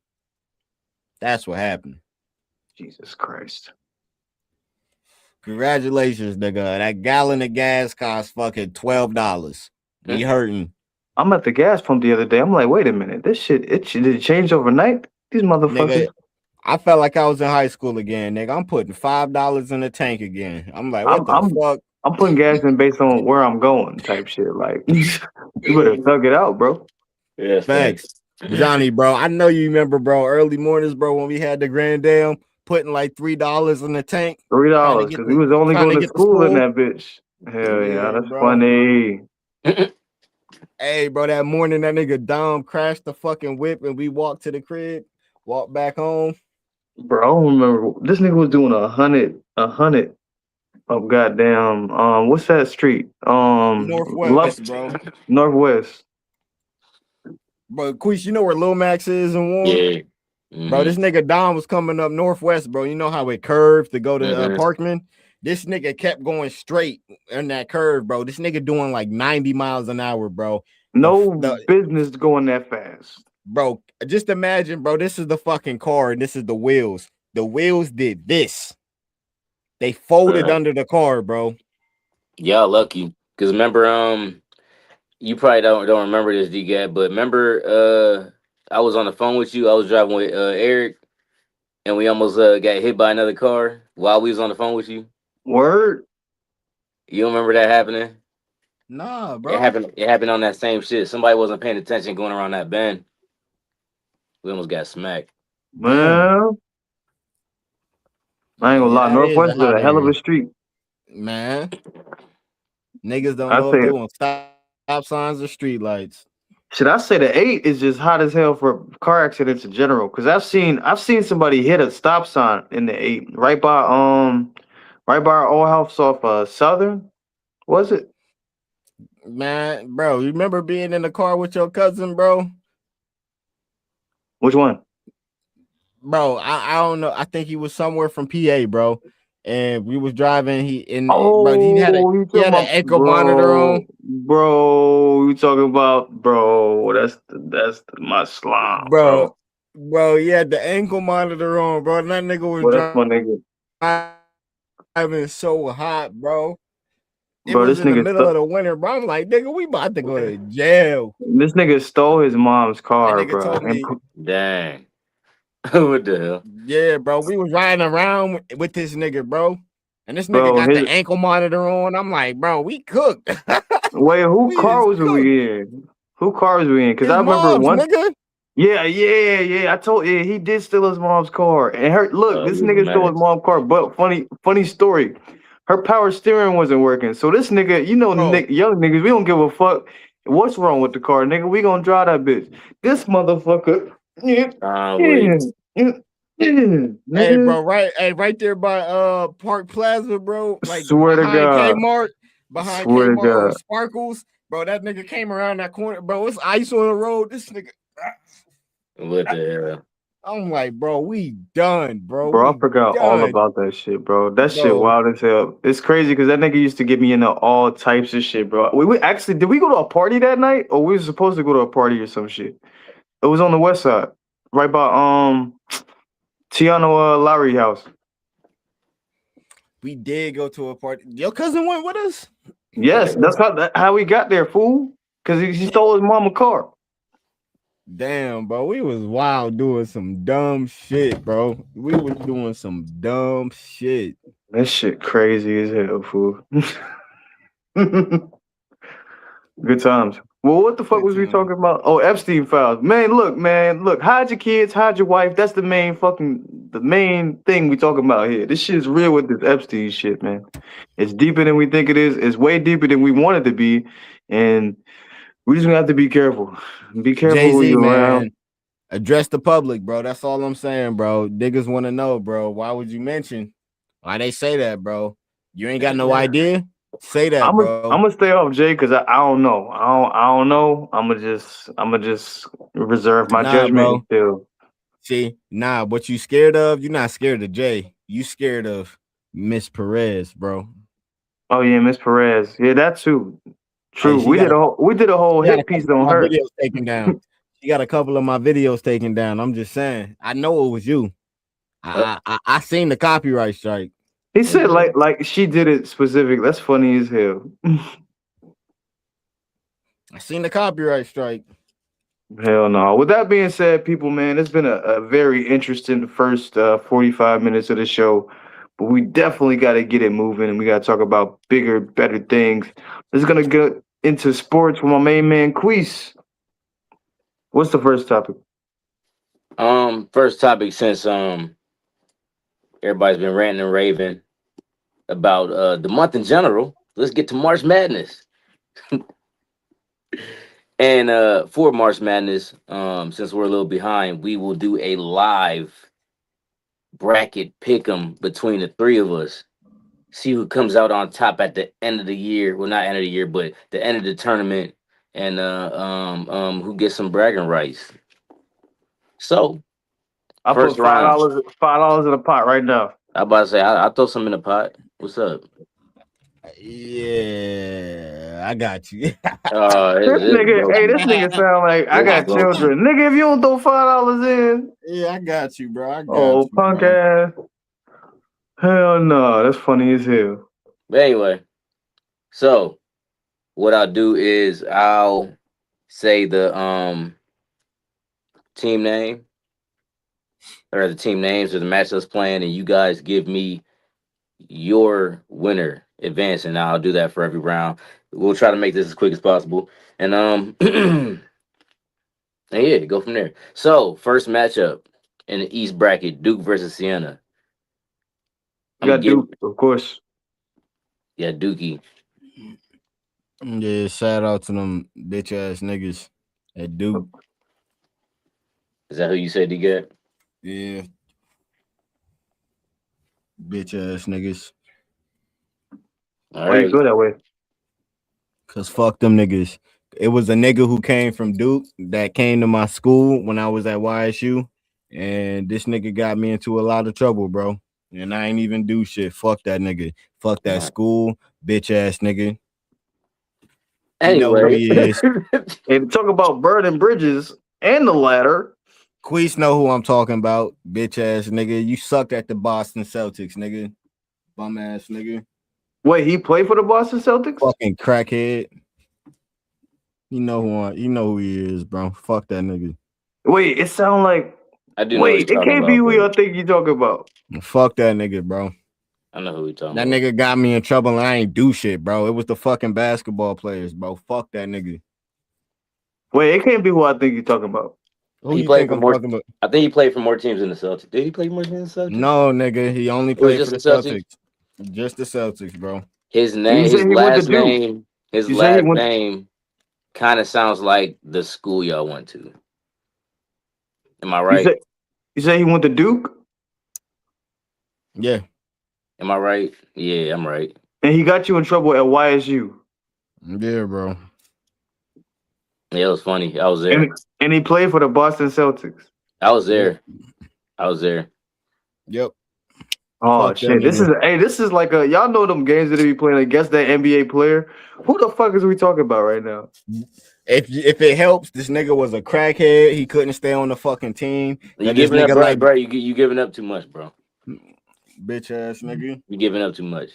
That's what happened. Jesus Christ. Congratulations, nigga. That gallon of gas costs fucking $12. We hurting. I'm at the gas pump the other day. I'm like, wait a minute, this shit, did it change overnight? These motherfuckers. Nigga, I felt like I was in high school again, nigga. I'm putting $5 in the tank again. I'm like, what the fuck? I'm putting gas in based on where I'm going, type shit. Like, you better thug it out, bro. Yeah, thanks, Johnny, bro. I know you remember, bro. Early mornings, bro, when we had the Grand Dam, putting like $3 in the tank. $3 because we was only going to school in that bitch. Hell yeah, that's bro. Funny. Hey, bro, that morning that nigga Dom crashed the fucking whip and we walked to the crib, walked back home. Bro, I don't remember. This nigga was doing 100 of goddamn what's that street? Northwest, bro. Northwest. Bro, Queese, you know where Lil Max is and Warren? Yeah. Bro, this nigga Dom was coming up Northwest, bro. You know how it curved to go to Parkman? This nigga kept going straight in that curve, bro. This nigga doing like 90 miles an hour, bro. No business going that fast. Bro, just imagine, bro, this is the fucking car and this is the wheels. The wheels did this. They folded under the car, bro. Y'all lucky. Because remember, you probably don't remember this, D-Gab, but remember I was on the phone with you. I was driving with Eric, and we almost got hit by another car while we was on the phone with you. Word? You don't remember that happening? Nah, bro. It happened on that same shit. Somebody wasn't paying attention going around that bend. We almost got smacked. Well, I ain't gonna lie. Northwest is a hell of a street. Man. Niggas don't know if they want stop signs or street lights. Should I say the 8 is just hot as hell for car accidents in general? Because I've seen somebody hit a stop sign in the 8 right by our old house off Southern. Was it? Man, bro, you remember being in the car with your cousin, bro? Which one? Bro, I don't know. I think he was somewhere from PA, bro. And we was driving. Bro, Oh, you he talking had an about, ankle monitor on. bro? You talking about, bro? That's my slime, Bro, bro. he had the ankle monitor on, bro. And that nigga Bro, was that's my nigga. driving so hot, bro. It Bro, was this in the nigga, middle of the winter, bro. I'm like, nigga, we about to go to jail. this nigga stole his mom's That car, nigga bro. told me, Dang. What the hell? yeah, bro. We was riding around with this nigga, bro. And this nigga Bro, got the ankle monitor on. I'm like, bro, we cooked. wait, who We car is was cooked. we in? Who car was we in? Because His I remember mom's, one. nigga. Yeah. He did steal his mom's car. And look, this It was nigga stole his nice. mom's car. But funny story. Her power steering wasn't working. So this nigga, Bro. young niggas, we don't give a fuck what's wrong with the car, nigga. We gonna drive that bitch. This motherfucker. Wait. Hey, bro, right there by Park Plaza, bro. Like Swear to behind God. Behind Swear to Kmart God. Sparkles, bro. That nigga came around that corner, bro. It's ice on the road. This nigga. What the hell? I'm like, bro, we done, bro. Bro, I We forgot all done, about that shit, bro. That shit bro. wild as hell. It's crazy because that nigga used to get me into all types of shit, bro. We actually, did we go to a party that night, or we were supposed to go to a party or some shit? It was on the west side, right by Tiana Lowry house. We did go to a party. Your cousin went with us. Yes, that's how we got there, fool. Because he stole his mama car. Damn, bro. We was wild doing some dumb shit, bro. We was doing some dumb shit. That shit crazy as hell, fool. Good times. Well, what the fuck was we talking about? Oh, Epstein files. Man, look, hide your kids, hide your wife. That's the main thing we talking about here. This shit is real with this Epstein shit, man. It's deeper than we think it is. It's way deeper than we want it to be. And we just gonna have to be careful. Be careful who you're around. Address the public, bro. That's all I'm saying, bro. Niggas want to know, bro. Why would you mention? Why they say that, bro? You ain't got no idea? Say that, bro. I'm gonna stay off Jay because I don't know. I don't know. I'm gonna just reserve my judgment until. See, what you scared of? You're not scared of Jay. You scared of Miss Perez, bro. Oh yeah, Miss Perez. Yeah, that too. True. Hey, we did a whole hit piece on her. Videos taken down. She got a couple of my videos taken down. I'm just saying. I know it was you. I seen the copyright strike. He said like she did it specific. That's funny as hell. I seen the copyright strike. Hell no. With that being said, people, man, it's been a very interesting first 45 minutes of the show. But we definitely got to get it moving, and we got to talk about bigger, better things. This is going to get into sports with my main man, Queese. What's the first topic? First topic, since everybody's been ranting and raving about the month in general, let's get to March Madness. And for March Madness, since we're a little behind, we will do a live bracket pick'em between the three of us. See who comes out on top at the end of the year. Well, not end of the year, but the end of the tournament, and who gets some bragging rights. So I put $5 in a pot right now. I about to say I'll throw some in the pot. What's up? Yeah, I got you. This nigga sound like I got children. Nigga, if you don't throw $5 in. Yeah, I got you, bro. I got you, punk ass. Hell no, that's funny as hell. But anyway, so what I'll do is I'll say the team name, or the team names, or the matchups playing, and you guys give me your winner advancing. I'll do that for every round. We'll try to make this as quick as possible, and and yeah, go from there. So first matchup in the East bracket, Duke versus Siena. You got Duke, of course. Yeah, Dookie. Yeah, shout out to them bitch ass niggas at Duke. Is that who you said you get? Yeah. Bitch ass niggas. Why you feel that way? Cause fuck them niggas. It was a nigga who came from Duke that came to my school when I was at YSU, and this nigga got me into a lot of trouble, bro. And I ain't even do shit. Fuck that nigga. Fuck that school, bitch ass nigga. You know who Anyway, he is. And talk about burning bridges and the ladder. Queese know who I'm talking about, bitch ass nigga. You sucked at the Boston Celtics, nigga. Bum ass nigga. Wait, he played for the Boston Celtics? Fucking crackhead. You know who he is, bro. Fuck that nigga. Wait, it sound like. I do know Wait, what you're it can't talking be who about, y'all think you talking about. Fuck that nigga, bro. I know who we talking That about. nigga got me in trouble and I ain't do shit, bro. It was the fucking basketball players, bro. Fuck that nigga. Wait, it can't be who I think you're talking about. Who He you played think for I'm more- talking about? I think he played for more teams than the Celtics. Did he play more teams than the Celtics? No, nigga. He only It was played for the just the Celtics. Just the Celtics, bro. His You name, said his he went to last Duke. name, his You said he last went- name kind of sounds like the school y'all went to. Am I right? You say he went to Duke? Yeah. Am I right? Yeah, I'm right. And he got you in trouble at YSU. Yeah, bro. Yeah, it was funny. I was there. And he played for the Boston Celtics. I was there. I was there. Yep. Oh Fuck that shit! This is like a y'all know them games that they be playing against that NBA player. Who the fuck is we talking about right now? If it helps, this nigga was a crackhead. He couldn't stay on the fucking team. You That this giving up, nigga bro? like Bro, you giving up too much, bro. bitch ass nigga. You giving up too much.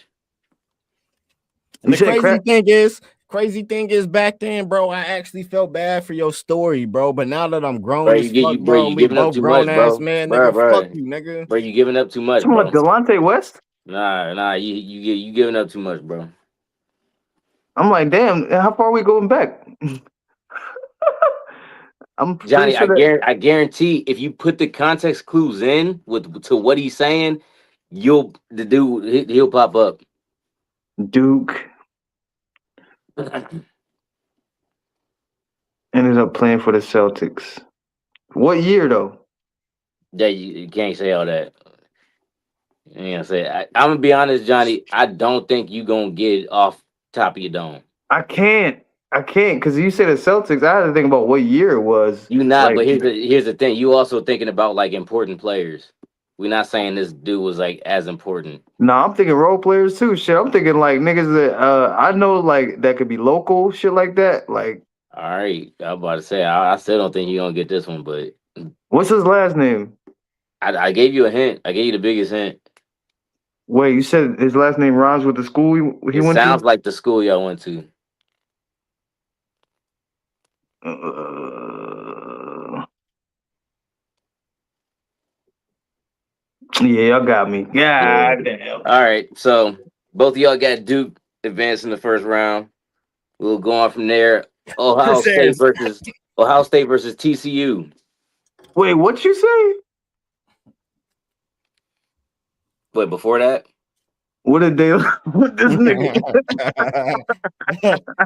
And You the said crazy thing is back then, bro, I actually felt bad for your story, bro. But now that I'm grown Bro, as fuck, bro, bro, you we giving up both too grown much, ass bro. man, Bro, nigga. bro. Fuck you, nigga. Bro, you giving up too much, Talking bro. about Delonte West? Nah, you giving up too much, bro. I'm like, damn. How far are we going back? I'm Johnny, pretty sure I guarantee if you put the context clues in to what he's saying, he'll pop up. Duke ended up playing for the Celtics. What year though? Yeah, you can't say all that. You ain't gonna say. I'm gonna be honest, Johnny. I don't think you gonna get it off top of your dome. I can't because you said the Celtics. I had to think about what year it was. You not, Like, but here's the thing. You also thinking about like important players. We're not saying this dude was like as important. nah, I'm thinking role players too. Shit, I'm thinking like niggas that I know like that could be local shit like that. Like, All right, I'm about to say I still don't think you're gonna get this one, but what's his last name? I gave you a hint. I gave you the biggest hint. Wait, you said his last name rhymes with the school he It went sounds to? like the school y'all went to. Yeah, y'all got me. God damn. All right, so both of y'all got Duke advanced in the first round. We'll go on from there. Ohio State versus TCU. Wait, what you say? But before that, What did they? What this nigga?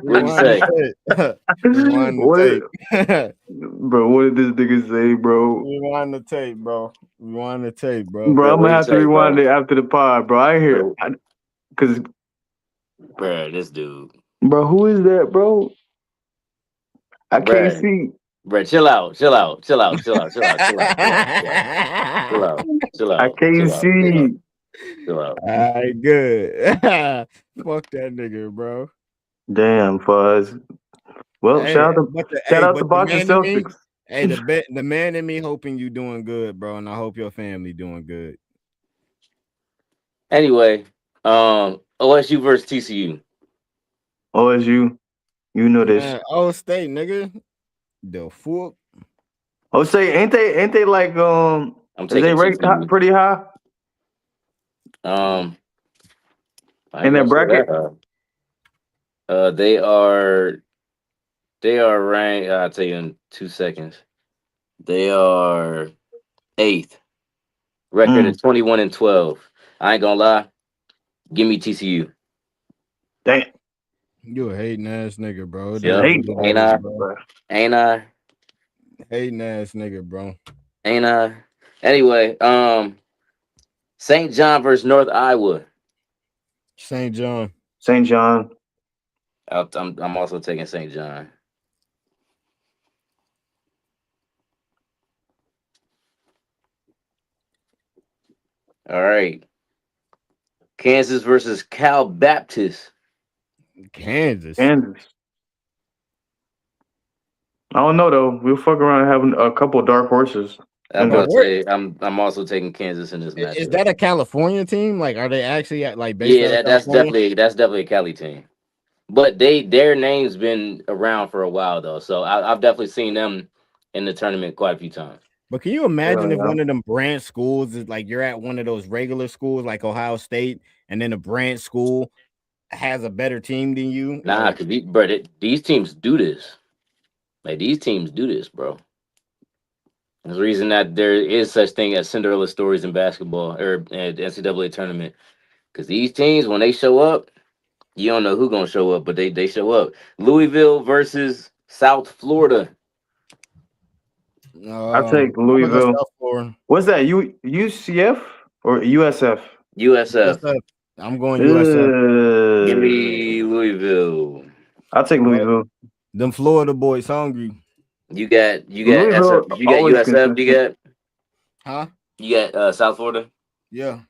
what'd you say? Bro, what did this nigga say, bro? Rewind the tape, bro. Rewind the tape, bro. Bro, I'm what'd gonna he have to say, rewind bro? it after the pod, bro. I hear, Bro. cause, Bruh, this dude. bro, who is that, bro? I can't Bruh. see. Bruh, chill out. I can't see. Chill out. All right, good. Fuck that nigga, bro. Damn, Fuzz. Well, Hey, shout out but to the Boston man in me, Celtics. hey, the man in me hoping you doing good, bro, and I hope your family doing good. Anyway, OSU versus TCU. OSU, you know this. Man, State, nigga. The fuck? Say, ain't they like I'm is taking they ranked TCU. pretty high I ain't in that gonna say bracket? that. They are ranked. I'll tell you in 2 seconds. They are 8th. Record of 21-12. I ain't gonna lie. Give me TCU. Damn. You a hating ass nigga, bro. Yeah. Ain't I? Ain't I? Hating ass nigga, bro. Ain't I? Anyway, St. John versus North Iowa. St. John. St. John. I'm also taking St. John. All right. Kansas versus Cal Baptist. Kansas. Kansas. I don't know though. We'll fuck around having a couple dark horses. I'm And about to where- say I'm also taking Kansas in this match. Is that a California team? Like, are they actually like based Yeah, out of that's California? definitely a Cali team. But their name's been around for a while though, so I've definitely seen them in the tournament quite a few times. But can you imagine if yeah. one of them branch schools is like you're at one of those regular schools like Ohio State, and then a branch school has a better team than you? Nah, Like, cause these teams do this. Like these teams do this, bro. There's a reason that there is such thing as Cinderella stories in basketball or at the NCAA tournament. Cause these teams, when they show up, you don't know who's gonna show up, but they show up. Louisville versus South Florida. I take I'm gonna go Louisville. South Florida. What's that? UCF or USF? USF. I'm going USF. Give me Louisville. I'll take Louisville. Them Florida boys hungry. You got Louisville SF, you got always USF, consistent. Huh? you got South Florida. Yeah.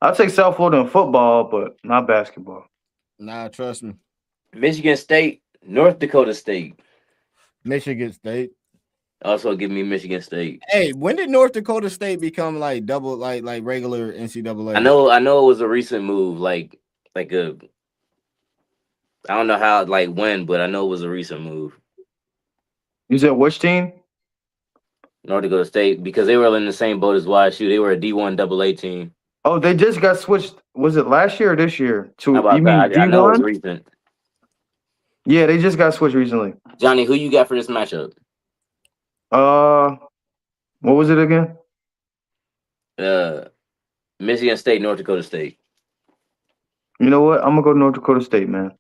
I'll take South Florida in football, but not basketball. Nah, trust me. Michigan State, North Dakota State. Michigan State. Also give me Michigan State. Hey, when did North Dakota State become like double like regular NCAA? I know it was a recent move, like a I don't know how like when, but I know it was a recent move. You said which team? North Dakota State, because they were in the same boat as YSU. They were a D1 AA team. Oh, they just got switched. Was it last year or this year? To How about you that? mean I know it's D1? recent. Yeah, they just got switched recently. Johnny, who you got for this matchup? What was it again? Michigan State, North Dakota State. You know what? I'm gonna go North Dakota State, man.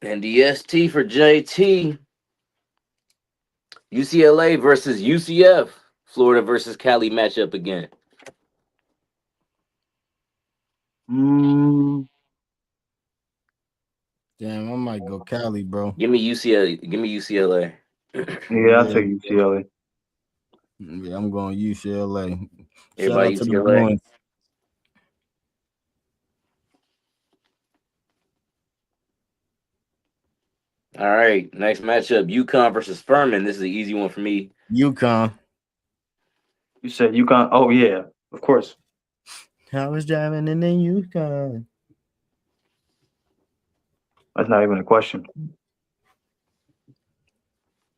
And the ST for JT. UCLA versus UCF. Florida versus Cali matchup again. Damn, I might go Cali, bro. Give me UCLA. Give me UCLA. Yeah, I'll take UCLA. Yeah, I'm going UCLA. Everybody Shout out to the UCLA. Bruins. All right, next matchup: UConn versus Furman. This is an easy one for me. UConn. You said UConn. Oh yeah, of course. I was driving in the UConn. That's not even a question.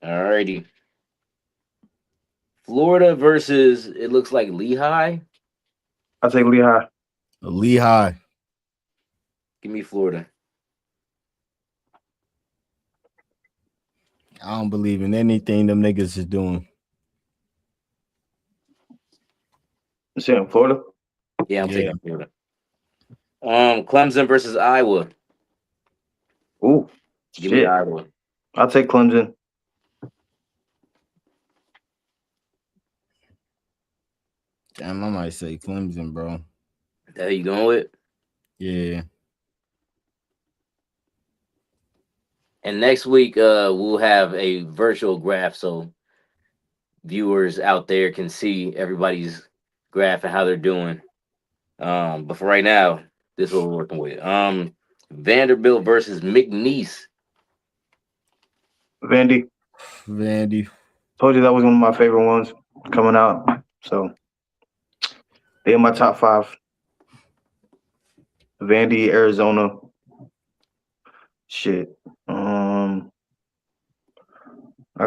All righty. Florida versus it looks like Lehigh. I'll take Lehigh. Lehigh. Give me Florida. I don't believe in anything them niggas is doing. You saying Florida? Yeah, I'm taking Florida. Clemson versus Iowa. Ooh, Give me Iowa. I'll take Clemson. Damn, I might say Clemson, bro. That who you going with? Yeah. And next week, we'll have a virtual graph so viewers out there can see everybody's graph and how they're doing. But for right now, this is what we're working with. Vanderbilt versus McNeese. Vandy. Told you that was one of my favorite ones coming out. So they're in my top 5. Vandy, Arizona. Shit. I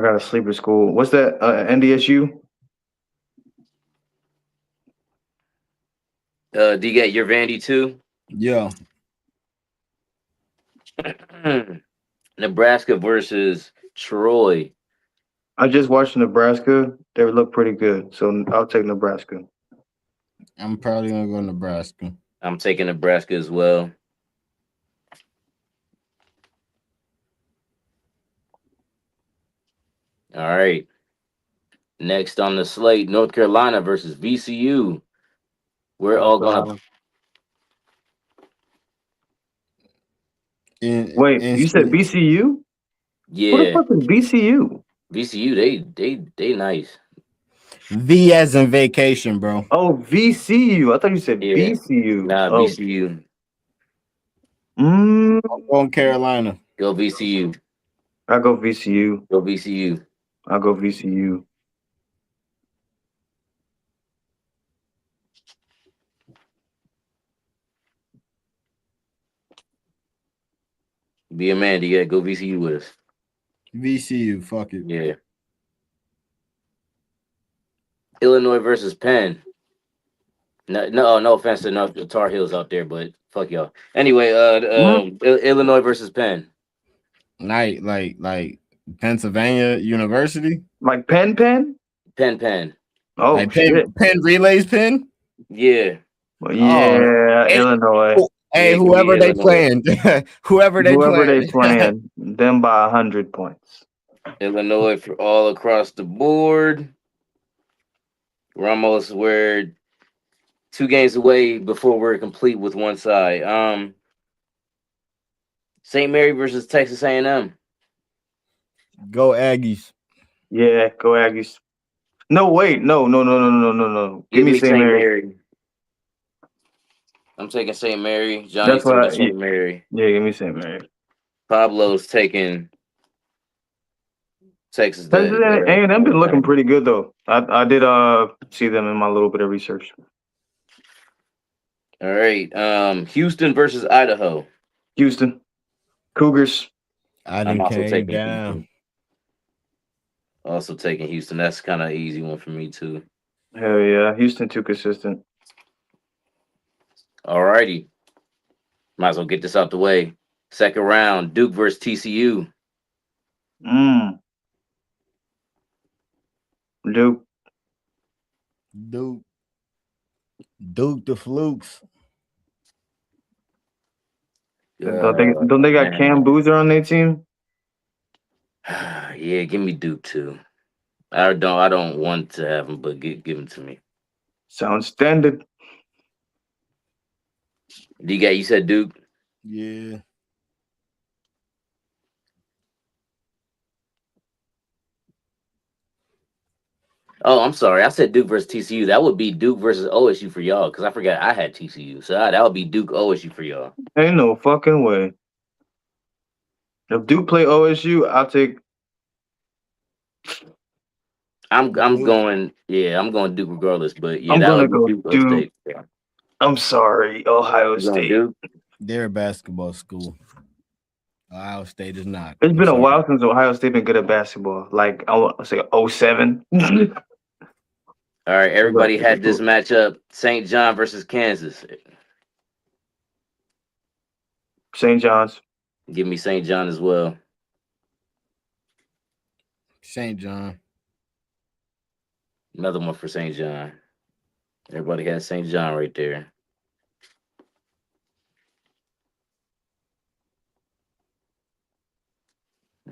got a sleeper school. What's that? NDSU? Do you get your Vandy too? Yeah. Nebraska versus Troy. I just watched Nebraska. They look pretty good. So I'll take Nebraska. I'm probably gonna go Nebraska. I'm taking Nebraska as well. All right. Next on the slate, North Carolina versus VCU. We're all gonna. Wait, you said BCU? Who the Yeah, fuck is BCU? VCU. They nice. V as in vacation, bro. Oh, VCU. I thought you said Yeah. BCU. Nah, Oh. VCU. Mm, I'm going Carolina. Go VCU. I go VCU. Go VCU. I'll go VCU. Be a man. You gotta go VCU with us. VCU. Fuck it. Yeah. Illinois versus Penn. No offense to the Tar Heels out there, but fuck y'all. Anyway, Illinois versus Penn. Like Pennsylvania University. Like Penn? Penn. Oh, Like shit. Penn relays Penn. Yeah. Well, yeah, Illinois. Hey, Yeah, whoever they playing, whoever they playing, them by 100 points. Illinois for all across the board. Ramos, we're 2 games away before we're complete with one side. St. Mary versus Texas A&M. Go Aggies. Yeah, go Aggies. No, wait, no. Give me St. Mary. I'm taking St. Mary. Johnny's That's what taking St. Mary. Yeah, give me St. Mary. Pablo's taking Texas. Texas A&M been looking pretty good though. I did see them in my little bit of research. All right. Houston versus Idaho. Houston. Cougars. I'm also taking Houston. Also taking Houston. That's kind of an easy one for me too. Hell yeah. Houston too consistent. All righty. Might as well get this out the way. Second round, Duke versus TCU. Duke the Flukes. Don't they got Cam Boozer on their team? Yeah, give me Duke too. I don't want to have him, but give him to me. Sounds standard. You said Duke? Yeah. Oh, I'm sorry. I said Duke versus TCU. That would be Duke versus OSU for y'all, because I forgot I had TCU. So that would be Duke OSU for y'all. Ain't no fucking way. If Duke play OSU, I'll take. I'm going Duke regardless, but yeah, I'm that gonna would go be Duke. Duke. Yeah. I'm sorry, Ohio State. Duke? They're a basketball school. Ohio State is not. It's been a while since Ohio State been good at basketball. Like I want to say 07. All right, everybody had this matchup: St. John versus Kansas. St. John's. Give me St. John as well. St. John. Another one for St. John. Everybody has St. John right there.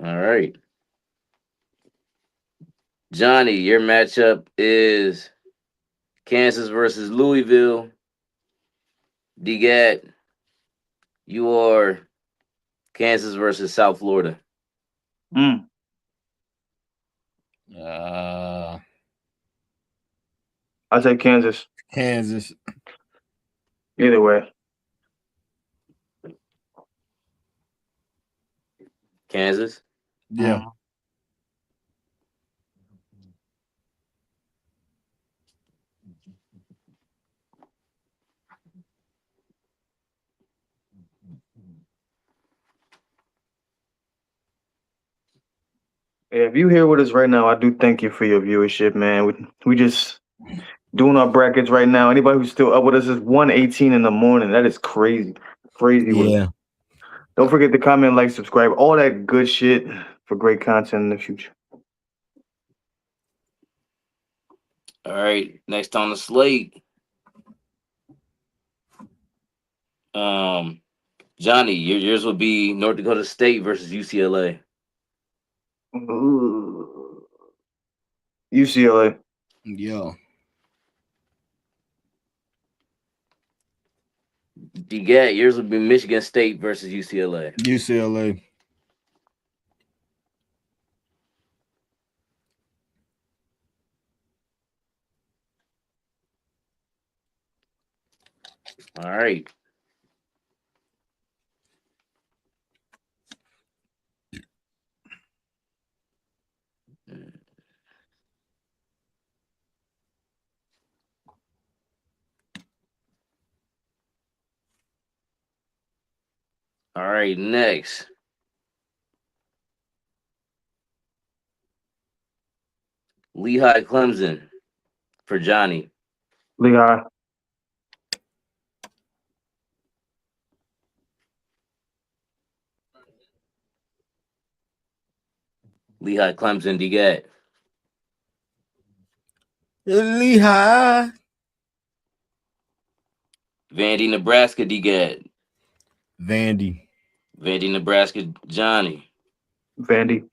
All right. Johnny, your matchup is Kansas versus Louisville. DGAT, you are Kansas versus South Florida. I'll say Kansas. Either way. Kansas? Yeah. Yeah, if you here with us right now, I do thank you for your viewership, man. We just doing our brackets right now. Anybody who's still up with us is 1:18 in the morning. That is crazy. Yeah. Don't forget to comment, like, subscribe, all that good shit for great content in the future. All right, next on the slate. Johnny, yours would be North Dakota State versus UCLA. UCLA. Yeah. DGAT, yours would be Michigan State versus UCLA. UCLA. All right. All right, next. Lehigh Clemson for Johnny. Lehigh. Lehigh Clemson, DGAT. Lehigh. Vandy, Nebraska, DGAT. Vandy. Vandy, Nebraska, Johnny. Vandy.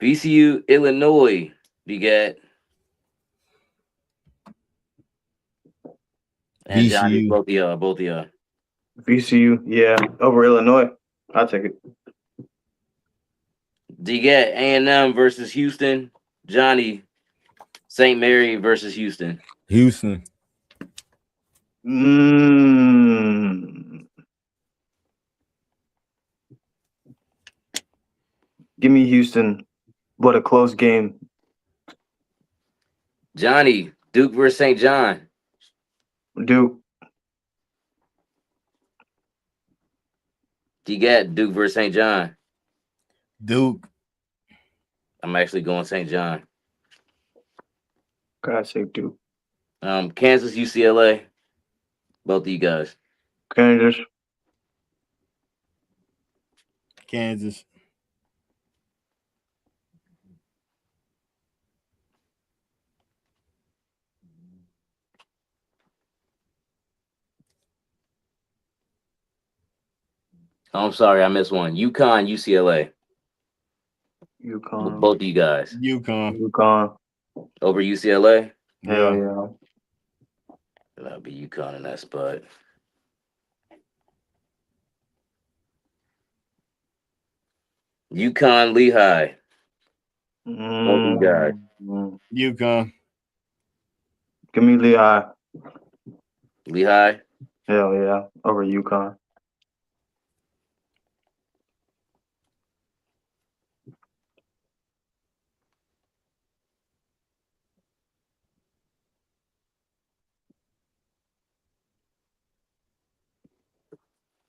VCU, Illinois, DGAT. And Johnny, VCU. both of y'all. VCU, yeah, over Illinois. I'll take it. DGAT, A&M versus Houston. Johnny, St. Mary versus Houston. Houston. Give me Houston. What a close game. Johnny, Duke versus St. John. Duke. DGAT, Duke versus St. John. Duke. I'm actually going St. John. Gotta say Duke. Kansas, UCLA. Both of you guys. Kansas. Kansas. Oh, I'm sorry, I missed one. UConn, UCLA. UConn. Both of you guys. UConn. Over UCLA? Hell yeah. That'll be UConn in that spot. UConn, Lehigh. Both of you guys. UConn. Give me Lehigh. Lehigh? Hell yeah. Over UConn.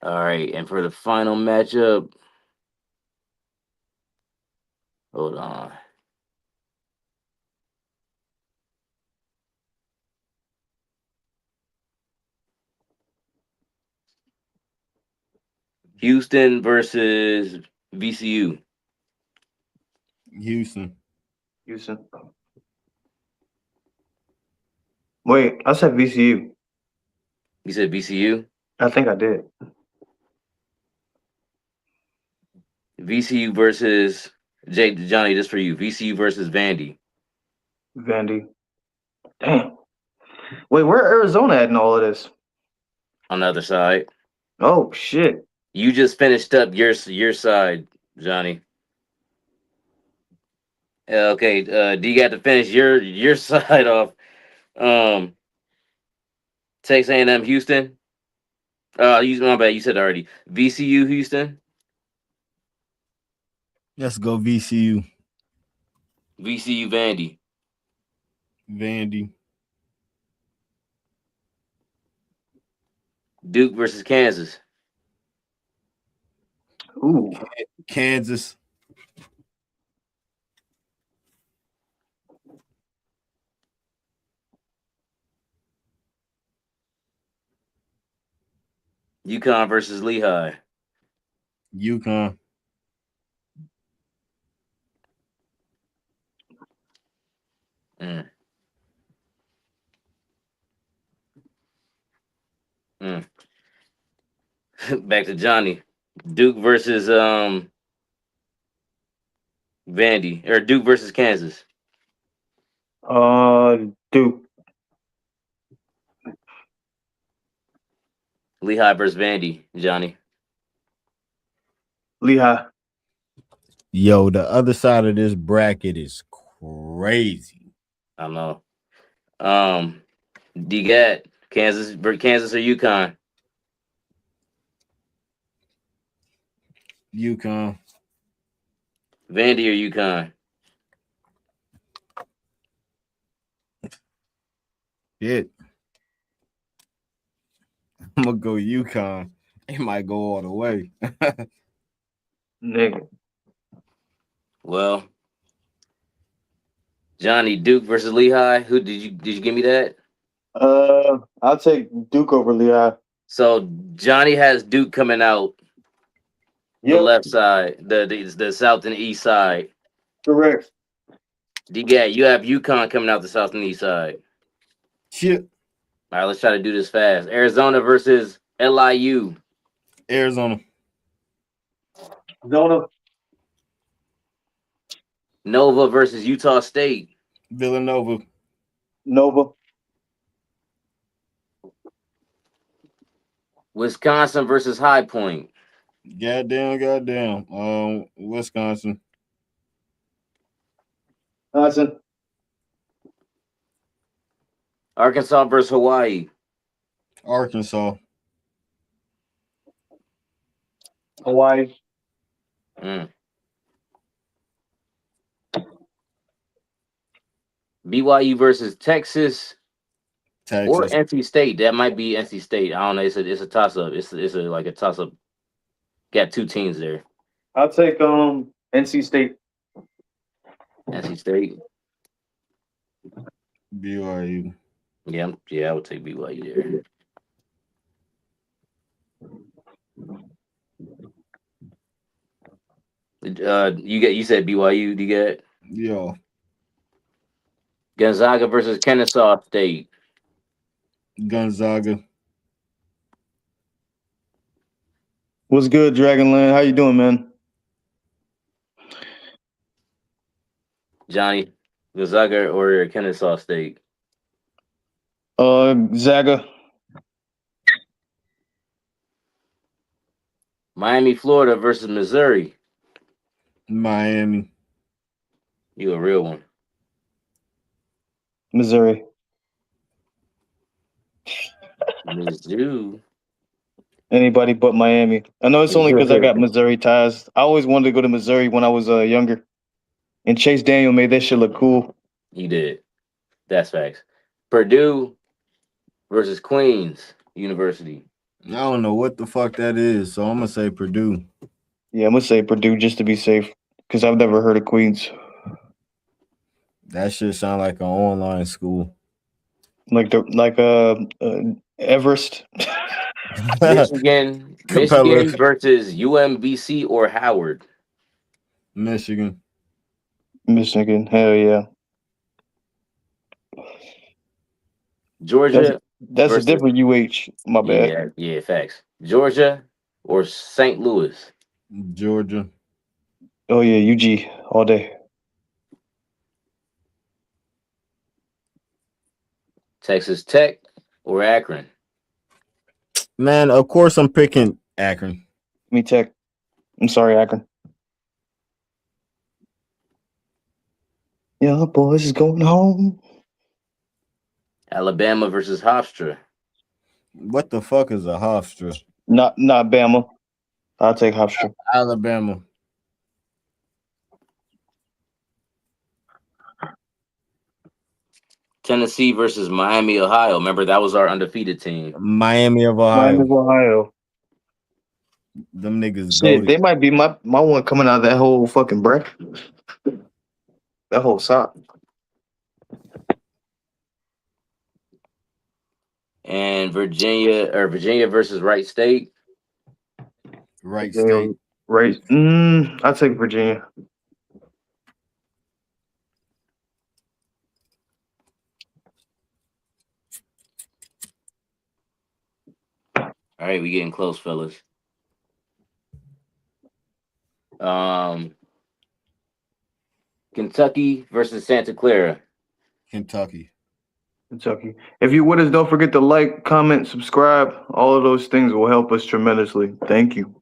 All right, and for the final matchup, hold on. Houston versus VCU. Houston. Wait, I said VCU. You said VCU? I think I did. VCU versus Johnny, this for you. VCU versus Vandy. Vandy. Damn. Wait, where Arizona at in all of this? On the other side. Oh shit. You just finished up your side, Johnny. Okay, do you got to finish your side off? Texas A&M Houston. My bad. You said already. VCU Houston. Let's go VCU. VCU Vandy. Vandy. Duke versus Kansas. Ooh. Kansas. UConn versus Lehigh. UConn. Back to Johnny. Duke versus Vandy, or Duke versus Kansas. Duke. Lehigh versus Vandy, Johnny. Lehigh. Yo, the other side of this bracket is crazy. I know. DGAT, Kansas or UConn? UConn. Vandy or UConn? Shit. I'm gonna go UConn. They might go all the way. Nigga. Well, Johnny, Duke versus Lehigh. Who did you give me that? I'll take Duke over Lehigh. So Johnny has Duke coming out the Yep, left side, the south and east side. correct. DGAT, you have UConn coming out the south and east side. Shit. All right, let's try to do this fast. Arizona versus LIU. Arizona. Zona. Nova versus Utah State. Villanova. Nova. Wisconsin versus High Point. Goddamn. Wisconsin. Wisconsin. Arkansas versus Hawaii. Arkansas. Hawaii. BYU versus Texas. Texas. Or NC State. That might be NC State. I don't know. It's a toss up. It's like a toss up. Got two teams there. I'll take NC State. NC State. BYU. Yeah, I would take BYU there. You said BYU. Do you get Yo. Gonzaga versus Kennesaw State? Gonzaga. What's good, Dragonland? How you doing, man? Johnny, Gonzaga or Kennesaw State? Zaga. Miami, Florida versus Missouri. Miami. You a real one. Missouri. Mizzou. Anybody but Miami. I know it's only because I got Missouri ties. I always wanted to go to Missouri when I was younger. And Chase Daniel made that shit look cool. He did. That's facts. Purdue versus Queens University. I don't know what the fuck that is, so I'm gonna say Purdue. Yeah, I'm gonna say Purdue just to be safe, because I've never heard of Queens. That shit sound like an online school. Like Everest. Michigan versus UMBC or Howard. Michigan. Hell yeah. Georgia. That's a different UH. My bad. Yeah, facts. Georgia or St. Louis. Georgia. Oh yeah, UG all day. Texas Tech or Akron. Man, of course I'm picking Akron. Me Tech. I'm sorry, Akron. Yeah, boys is going home. Alabama versus Hofstra. What the fuck is a Hofstra? Not Bama. I'll take Hofstra. Alabama. Tennessee versus Miami, Ohio. Remember, that was our undefeated team. Miami of Ohio. Them niggas. Shit, they might be my one coming out of that whole fucking bracket. That whole sock. And Virginia versus Wright State. Wright State. Right. I'll take Virginia. All right, we getting close, fellas. Kentucky versus Santa Clara. Kentucky. Kentucky. If you with us, don't forget to like, comment, subscribe. All of those things will help us tremendously. Thank you.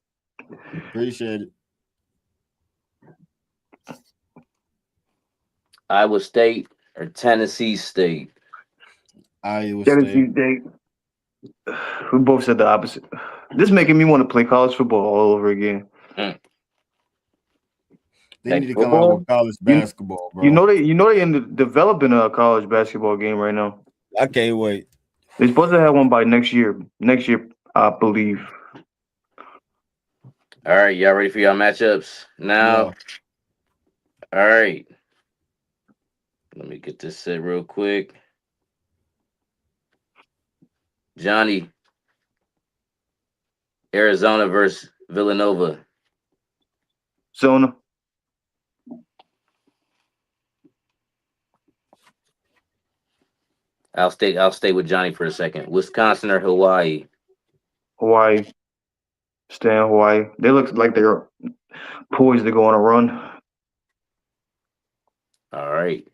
Appreciate it. Iowa State or Tennessee State? Iowa Tennessee State. State. We both said the opposite. This is making me want to play college football all over again. They Like need to come out football? with college basketball, bro. You know they in developing a college basketball game right now. I can't wait. They're supposed to have one by next year. Next year, I believe. All right, y'all ready for y'all matchups now? Yeah. All right. Let me get this set real quick. Johnny, Arizona versus Villanova. Zona. I'll stay with Johnny for a second. Wisconsin or Hawaii? Hawaii. Stay in Hawaii. They look like they're poised to go on a run. All right.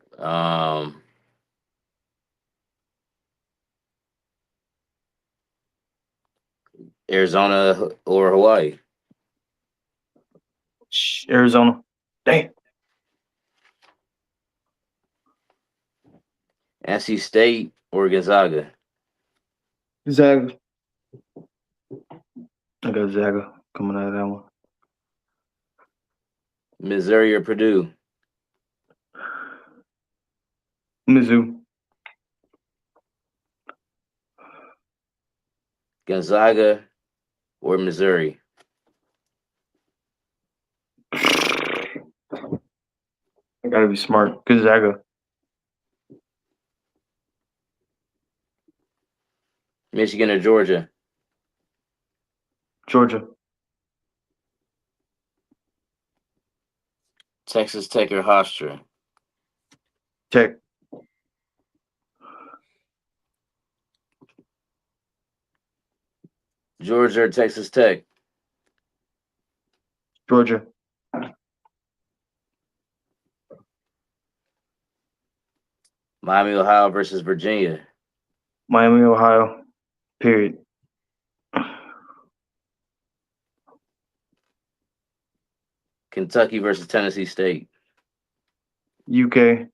Arizona or Hawaii? Arizona. Damn. NC State or Gonzaga? Zaga. I got Zaga coming out of that one. Missouri or Purdue? Mizzou. Gonzaga or Missouri? I gotta be smart. Gonzaga. Michigan or Georgia? Georgia. Texas Tech or Hofstra? Tech. Georgia or Texas Tech? Georgia. Miami, Ohio versus Virginia. Miami, Ohio. Period. Kentucky versus Tennessee State. UK.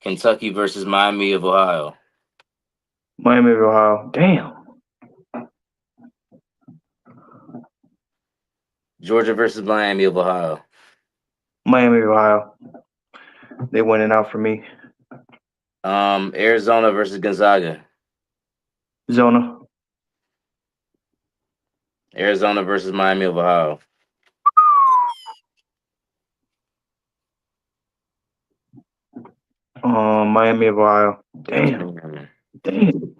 Kentucky versus Miami of Ohio. Miami, Ohio. Damn. Georgia versus Miami of Ohio. Miami, Ohio. They winning out for me. Arizona versus Gonzaga. Zona. Arizona versus Miami of Ohio. Miami of Ohio. Damn. Damn.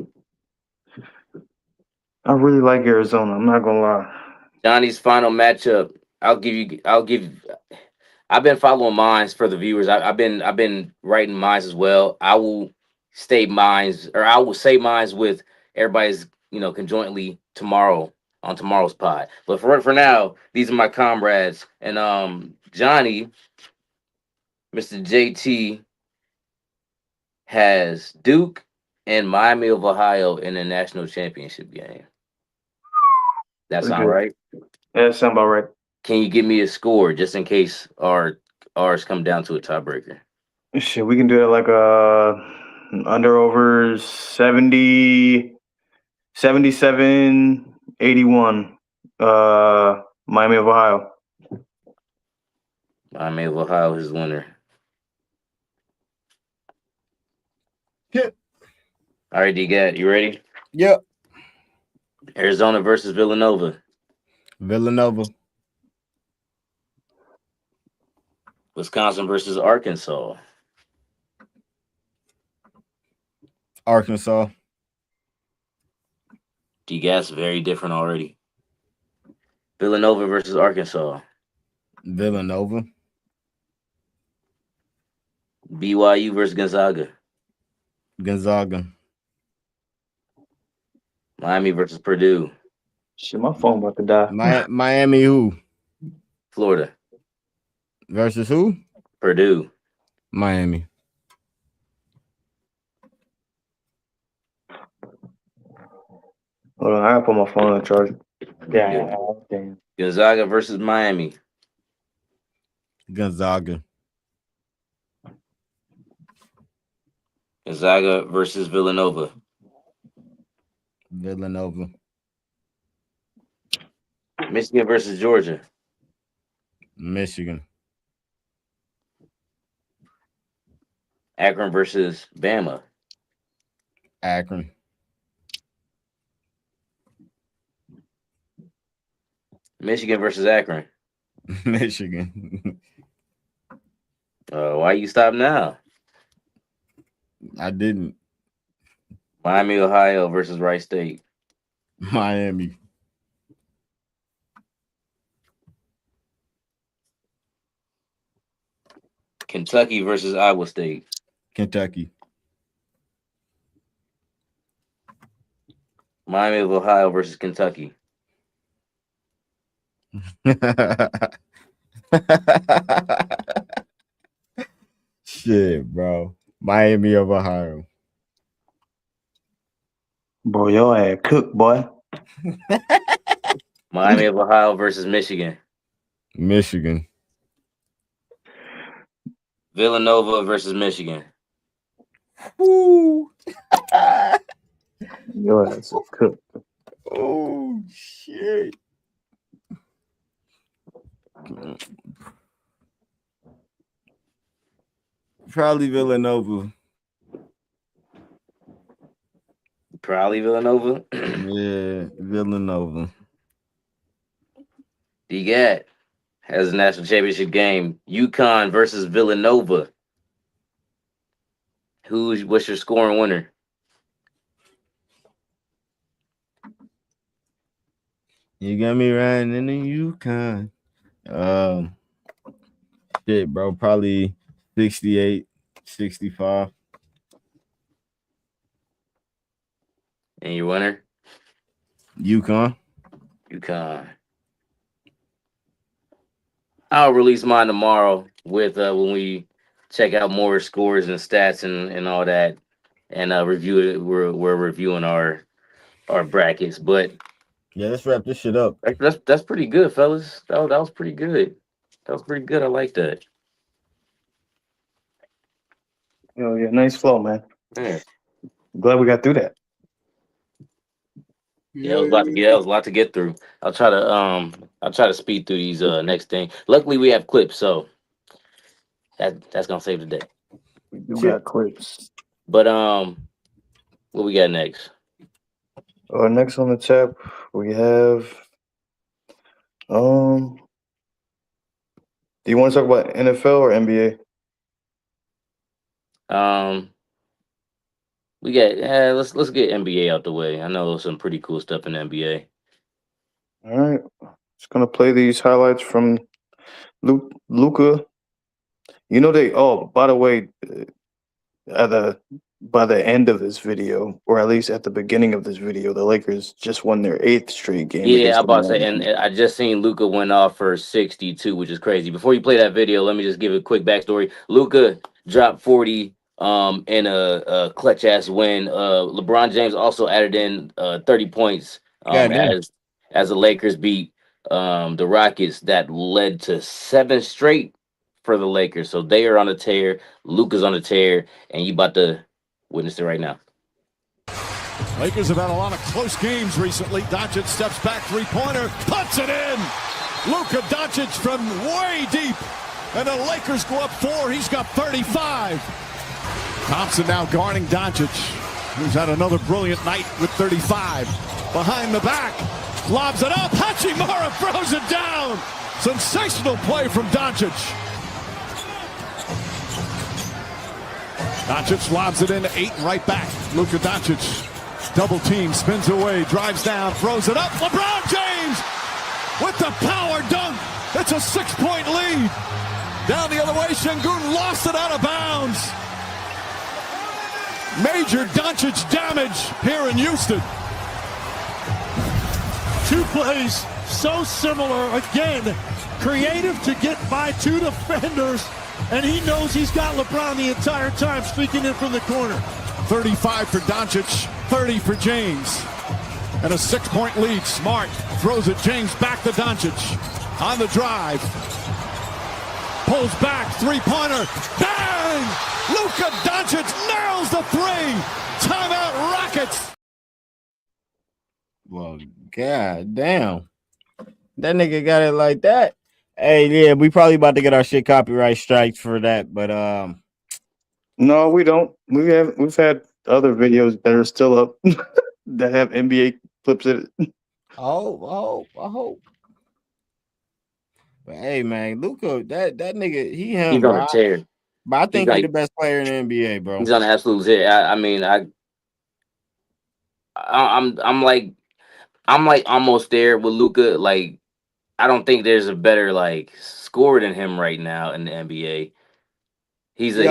I really like Arizona. I'm not gonna lie. Johnny's final matchup. I've been following mines for the viewers. I've been writing mines as well. I will say mines with everybody's conjointly tomorrow on tomorrow's pod. But for now, these are my comrades. And Johnny, Mr. JT, has Duke and Miami of Ohio in the national championship game. That sound right? Yeah, that sound about right. Can you give me a score just in case ours come down to a tiebreaker? Shit, we can do it like under over 70, 77, 81. Miami of Ohio. Miami of Ohio is winner. Yep. All right, D-Gat, you ready? Yep. Arizona versus Villanova. Villanova. Wisconsin versus Arkansas. Arkansas. D-Gat's very different already. Villanova versus Arkansas. Villanova. BYU versus Gonzaga. Gonzaga. Miami versus Purdue. Shit, my phone about to die. Miami who? Florida. Versus who? Purdue. Miami. Hold on, I gotta put my phone on charge. Yeah. Damn. Gonzaga versus Miami. Gonzaga. Gonzaga versus Villanova. Villanova. Michigan versus Georgia. Michigan. Akron versus Bama. Akron. Michigan versus Akron. Michigan. Why you stop now? I didn't. Miami, Ohio versus Wright State. Miami. Kentucky versus Iowa State. Kentucky. Miami of Ohio versus Kentucky. Shit, bro. Miami of Ohio. Boy, y'all had cooked, boy. Miami of Ohio versus Michigan. Michigan. Villanova versus Michigan. Woo. Your ass is cooked. Oh shit. Probably Villanova. Probably Villanova. Yeah, Villanova. DGAT has a national championship game. UConn versus Villanova. What's your scoring winner? You got me riding in the UConn. Shit, bro. Probably 68, 65. And your winner? UConn. UConn. I'll release mine tomorrow with when we check out more scores and stats and all that, and review it. We're reviewing our brackets, but Yeah, let's wrap this shit up. that's pretty good, fellas. That was pretty good. That was pretty good. I like that. Yo, yeah, nice flow, man. Yeah. Glad we got through that. Yeah, it was a lot to get through. I'll try to speed through these next thing. Luckily we have clips, so that's gonna save the day. We got clips. But what we got next? Next on the tap, we have do you want to talk about NFL or NBA? We got let's get NBA out the way. I know some pretty cool stuff in the NBA. All right. Just gonna play these highlights from Luka. You know by the way, by the end of this video, or at least at the beginning of this video, the Lakers just won their 8th straight game. Yeah, I'm about to say, and I just seen Luka went off for 62, which is crazy. Before you play that video, let me just give a quick backstory. Luka dropped 40 in a clutch ass win. LeBron James also added in 30 points as the Lakers beat the Rockets. That led to 7 straight for the Lakers. So they are on a tear. Luka's on a tear, and you about to witness it right now. Lakers have had a lot of close games recently. Doncic steps back, three-pointer, puts it in. Luka Doncic from way deep, and the Lakers go up 4. He's got 35. Thompson now guarding Doncic, who's had another brilliant night with 35. Behind the back, lobs it up. Hachimura throws it down. Sensational play from Doncic. Doncic lobs it in, 8 right back. Luka Doncic, double team, spins away, drives down, throws it up. LeBron James with the power dunk. It's a 6-point lead. Down the other way, Şengün lost it out of bounds. Major Doncic damage here in Houston. 2 plays so similar. Again, creative to get by 2 defenders. And he knows he's got LeBron the entire time streaking in from the corner. 35 for Doncic, 30 for James. and a 6-point lead. Smart throws it. James back to Doncic on the drive. Pulls back, 3-pointer. Bang! Luka Doncic nails the 3. Timeout Rockets. Well, god damn. That nigga got it like that. Hey, yeah, we probably about to get our shit copyright strikes for that, but No, we don't. We've had other videos that are still up that have NBA clips in it. I hope. But hey, man, Luka, that nigga, He's on bro. a tear. But I think he's the best player in the NBA, bro. He's on an absolute tear. I'm like almost there with Luka. Like, I don't think there's a better like scorer than him right now in the NBA. He's the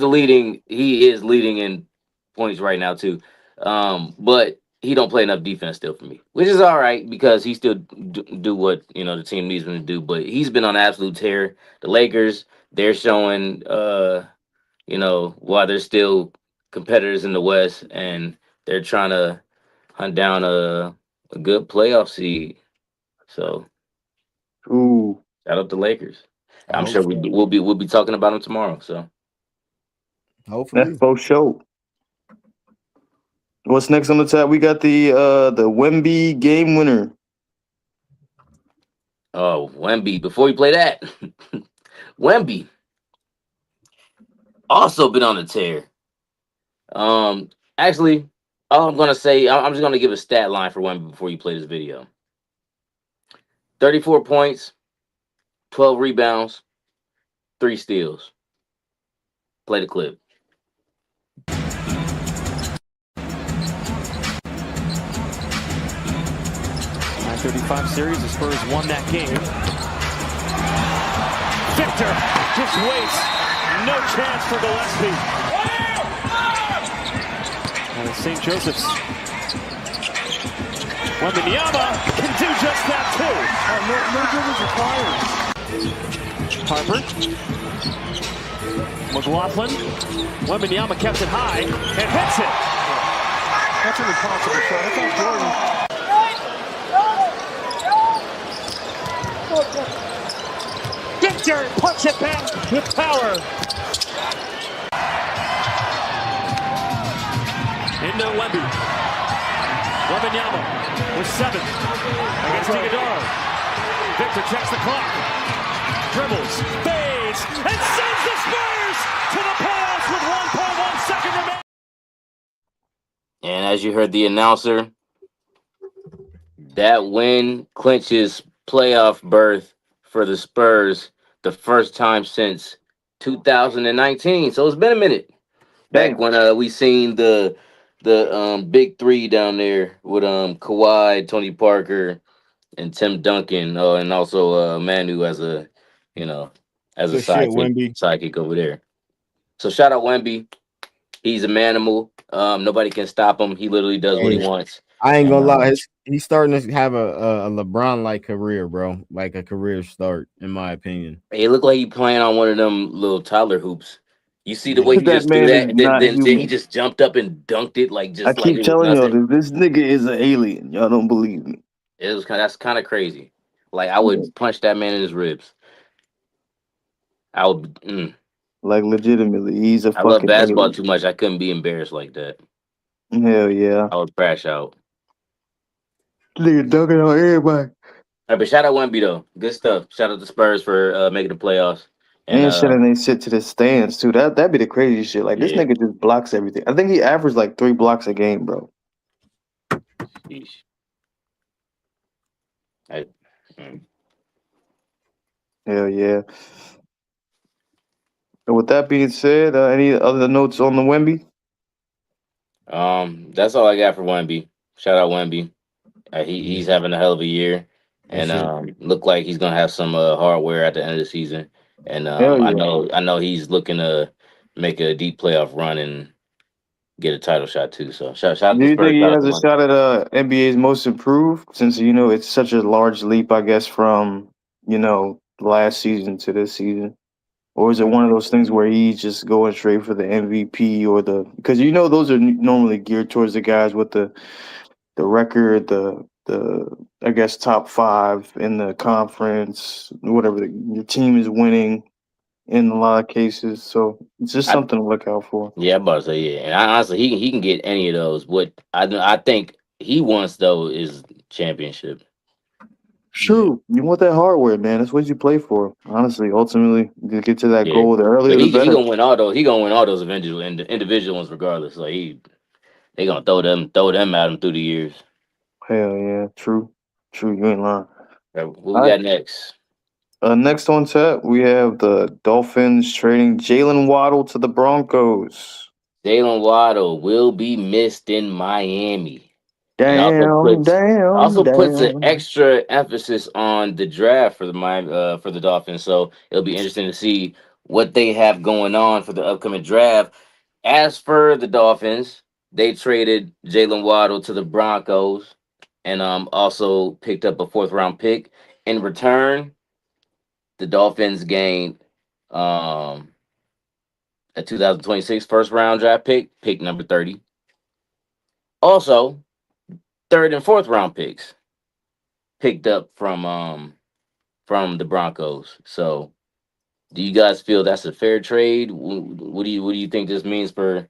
leading. He is leading in points right now too. But he don't play enough defense still for me, which is all right because he still do what the team needs him to do. But he's been on an absolute tear. The Lakers, they're showing why they're still competitors in the West, and they're trying to hunt down a good playoff seed. So, Ooh, shout out to Lakers. I'm sure we'll be talking about them tomorrow. So, hopefully, that's both show. What's next on the tab? We got the Wemby game winner. Oh, Wemby. Before we play that, Wemby also been on a tear. Actually, all I'm gonna say, I'm just gonna give a stat line for Wemby before you play this video. 34 points, 12 rebounds, 3 steals. Play the clip. 9:35 series, the Spurs won that game. Victor just waits. No chance for Gillespie. And St. Joseph's. Wembanyama can do just that too. No dribbles required. Harper. McLaughlin. Wembanyama kept it high and hits it. That's an impossible shot. I thought Jordan. Victor puts it back with power. Into Wemby. Wembanyama with 7 against Iguodala. Victor checks the clock. Dribbles, fades, and sends the Spurs to the playoffs with 1.1 seconds remaining. And as you heard the announcer, that win clinches playoff berth for the Spurs the first time since 2019. So it's been a minute. Back when we seen the big 3 down there with Kawhi, Tony Parker, and Tim Duncan, and also Manu as a sidekick over there. So shout out Wemby. He's a manimal. Nobody can stop him. He literally does what he wants. I ain't gonna lie, he's starting to have a LeBron-like career, bro. Like a career start, in my opinion. It looked like he playing on one of them little toddler hoops. You see the way he just do that, and then he just jumped up and dunked it like just. I keep telling y'all, this nigga is an alien. Y'all don't believe me. It was that's kind of crazy. Like I would punch that man in his ribs. I would. Like legitimately, he's a. I love basketball too much. I couldn't be embarrassed like that. Hell yeah. I would crash out. Nigga dunking on everybody. Right, but shout out Wemby though. Good stuff. Shout out the Spurs for making the playoffs. And shutting they shit to the stands too. That'd be the crazy shit. Like this nigga just blocks everything. I think he averaged like 3 blocks a game, bro. Sheesh. Hell yeah. And with that being said, any other notes on the Wemby? That's all I got for Wemby. Shout out Wemby. He's having a hell of a year, and look like he's gonna have some hardware at the end of the season. And I know he's looking to make a deep playoff run and get a title shot too. So shout out. Do you think he has a shot at NBA's most improved? Since it's such a large leap, I guess, from last season to this season. Or is it one of those things where he's just going straight for the MVP or because those are normally geared towards the guys with the record, the I guess top 5 in the conference, whatever your team is winning in a lot of cases. So it's just something to look out for. Yeah, I'm about to say yeah. And honestly, he can get any of those. What I think he wants though is championship. True. You want that hardware, man. That's what you play for. Honestly, ultimately, to get to that Yeah. goal, the earlier But the he better. gonna win all those. He gonna win all those individual ones regardless. Like they gonna throw them at him through the years. Hell yeah, true. You ain't lying. What we got next? Next on tap, we have the Dolphins trading Jalen Waddle to the Broncos. Jalen Waddle will be missed in Miami. Damn. Also puts an extra emphasis on the draft for the Dolphins. So it'll be interesting to see what they have going on for the upcoming draft. As for the Dolphins, they traded Jalen Waddle to the Broncos and also picked up a 4th-round pick. In return, the Dolphins gained a 2026 first-round draft pick number 30. Also, 3rd and 4th round picks picked up from the Broncos. So, do you guys feel that's a fair trade? What do you think this means for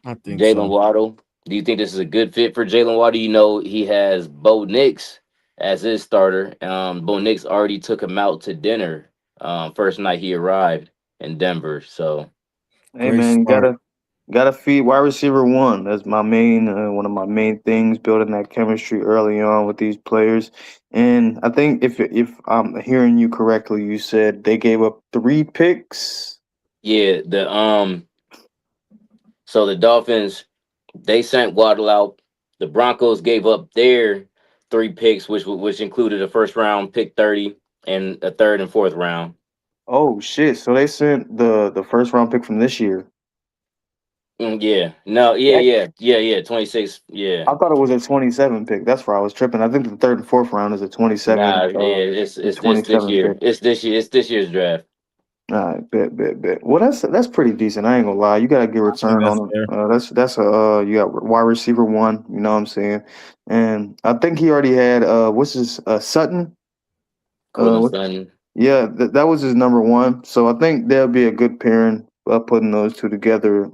Jalen Waddle? Do you think this is a good fit for Jalen Waddle? He has Bo Nix as his starter. Bo Nix already took him out to dinner first night he arrived in Denver. So, hey man, you gotta feed wide receiver 1. That's my main one of my main things, building that chemistry early on with these players. And I think if I'm hearing you correctly, you said they gave up 3 picks. Yeah, so the Dolphins, they sent Waddle out. The Broncos gave up their 3 picks, which included a 1st-round pick 30 and a 3rd and 4th round. Oh shit! So they sent the 1st-round pick from this year. Yeah. No. Yeah. 26. Yeah. I thought it was a 27 pick. That's where I was tripping. I think the 3rd and 4th round is a 27. Nah, it's this year. It's this year. It's this year's draft. All right, bet. Well, that's pretty decent. I ain't gonna lie. You gotta get return on them. That's you got wide receiver 1. You know what I'm saying? And I think he already had what's his Sutton. Sutton. Yeah, that was his number 1. So I think there'll be a good pairing. Putting those two together,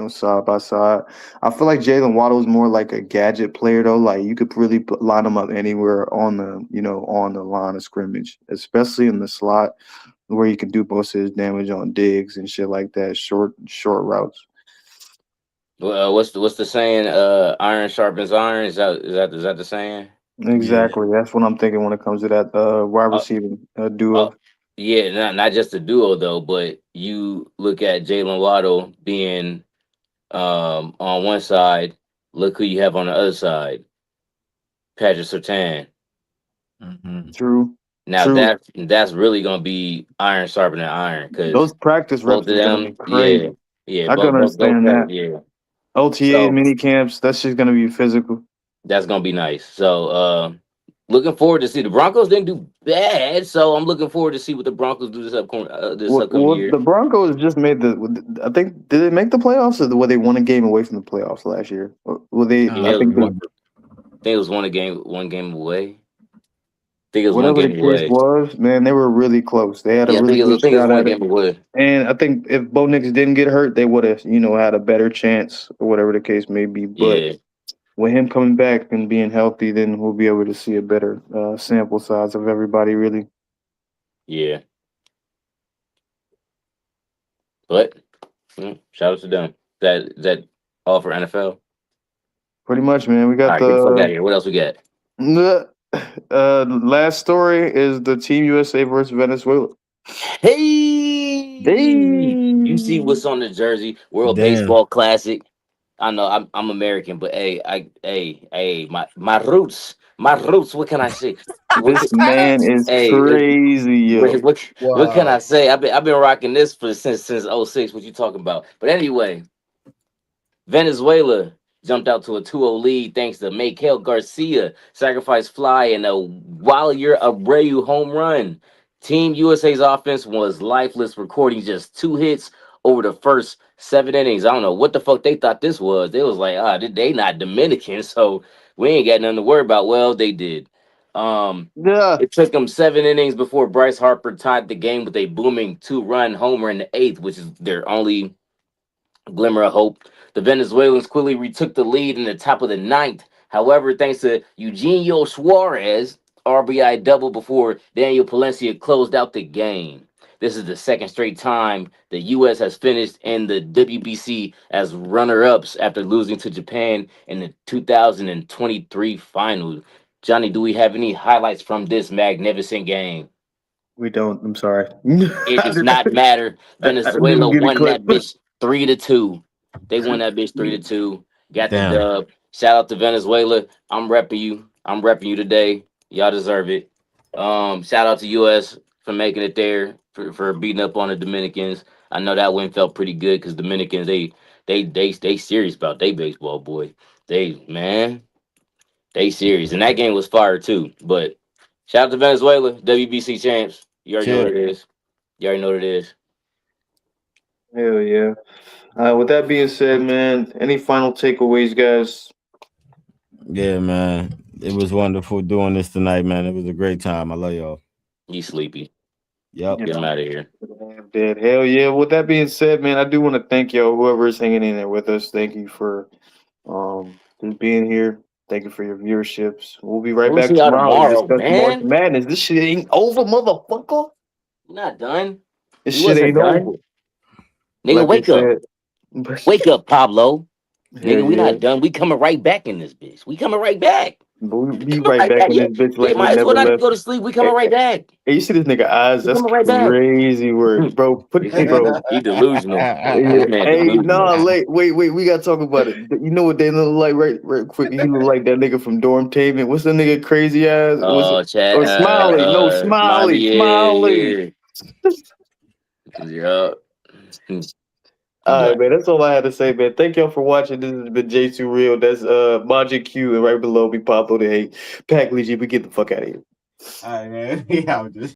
side by side. I feel like Jalen Waddle is more like a gadget player, though. Like you could really line him up anywhere on the line of scrimmage, especially in the slot where you can do most of his damage on digs and shit like that, short routes. What's the saying? Iron sharpens iron. Is that the saying? Exactly. Yeah. That's what I'm thinking when it comes to that wide receiver duo. Yeah, not just a duo though, but you look at Jalen Waddle being on one side. Look who you have on the other side, Patrick Surtain. Mm-hmm. True. Now that's really gonna be iron sharpening iron because those practice reps are gonna be crazy. Yeah, I can understand that. Yeah, OTA mini camps. That's just gonna be physical. That's gonna be nice. So looking forward to see. The Broncos didn't do bad, so I'm looking forward to see what the Broncos do this upcoming year. The Broncos just made I think did they make the playoffs or were they won a game away from the playoffs last year? Were they? I think it was one game away. I think it was whatever one game the case away. Was, man, they were really close. They had a really good shot at it. And I think if Bo Nix didn't get hurt, they would have, had a better chance or whatever the case may be. But with him coming back and being healthy, then we'll be able to see a better sample size of everybody, really. Yeah. But shout out to them. That all for NFL? Pretty much, man. We got what else we got? Last story is the Team USA versus Venezuela. Hey! You see what's on the jersey? World Baseball Classic. I know I'm American, but my roots. What can I say? This man is crazy, yo. What can I say? I've been rocking this since 06. What you talking about? But anyway, Venezuela jumped out to a 2-0 lead thanks to Maikel Garcia sacrifice fly and a Wilier Abreu home run Team USA's offense was lifeless, recording just 2 hits over the first 7 innings. I don't know what the fuck they thought this was. They was like, they not Dominican, so we ain't got nothing to worry about. Well, they did. Yeah. It took them 7 innings before Bryce Harper tied the game with a booming 2-run homer in the 8th, which is their only glimmer of hope. The Venezuelans quickly retook the lead in the top of the 9th. However, thanks to Eugenio Suarez, RBI double before Daniel Palencia closed out the game. This is the second straight time the U.S. has finished in the WBC as runner-ups after losing to Japan in the 2023 final. Johnny, do we have any highlights from this magnificent game? We don't. I'm sorry. It does not matter. Venezuela won that bitch 3-2. They won that bitch 3-2. Got the dub. Shout out to Venezuela. I'm repping you. I'm repping you today. Y'all deserve it. Shout out to US for making it there, for beating up on the Dominicans. I know that win felt pretty good because Dominicans they serious about they baseball, boy. They serious. And that game was fire too. But shout out to Venezuela, WBC champs. You already know what it is. You already know what it is. Hell yeah. With that being said, man, any final takeaways, guys? Yeah, man. It was wonderful doing this tonight, man. It was a great time. I love y'all. You sleepy. Yep. Get him out of here. Dead. Hell yeah. With that being said, man, I do want to thank y'all, whoever is hanging in there with us. Thank you for just being here. Thank you for your viewerships. We'll be right back tomorrow to discuss March Madness. This shit ain't over, motherfucker. You're not done. This shit ain't over. Nigga, like wake up. Wake up, Pablo. Nigga, we not done. We coming right back in this bitch. We coming right back. We be right back in this bitch. Like might as well not go to sleep. We coming right back. Hey, you see this nigga eyes? That's crazy work, bro. Bro. He delusional. Hey, wait. We gotta talk about it. You know what they look like? Right quick. He look like that nigga from Dorm Tainment. What's the nigga crazy ass? Chad. Or Smiley? No, Smiley. Yeah. All right, man. That's all I had to say, man. Thank y'all for watching. This has been J2 Real. That's Majid Q, and right below me, Pablo the Hate. Pack Legion. We get the fuck out of here. All right, man. Yeah,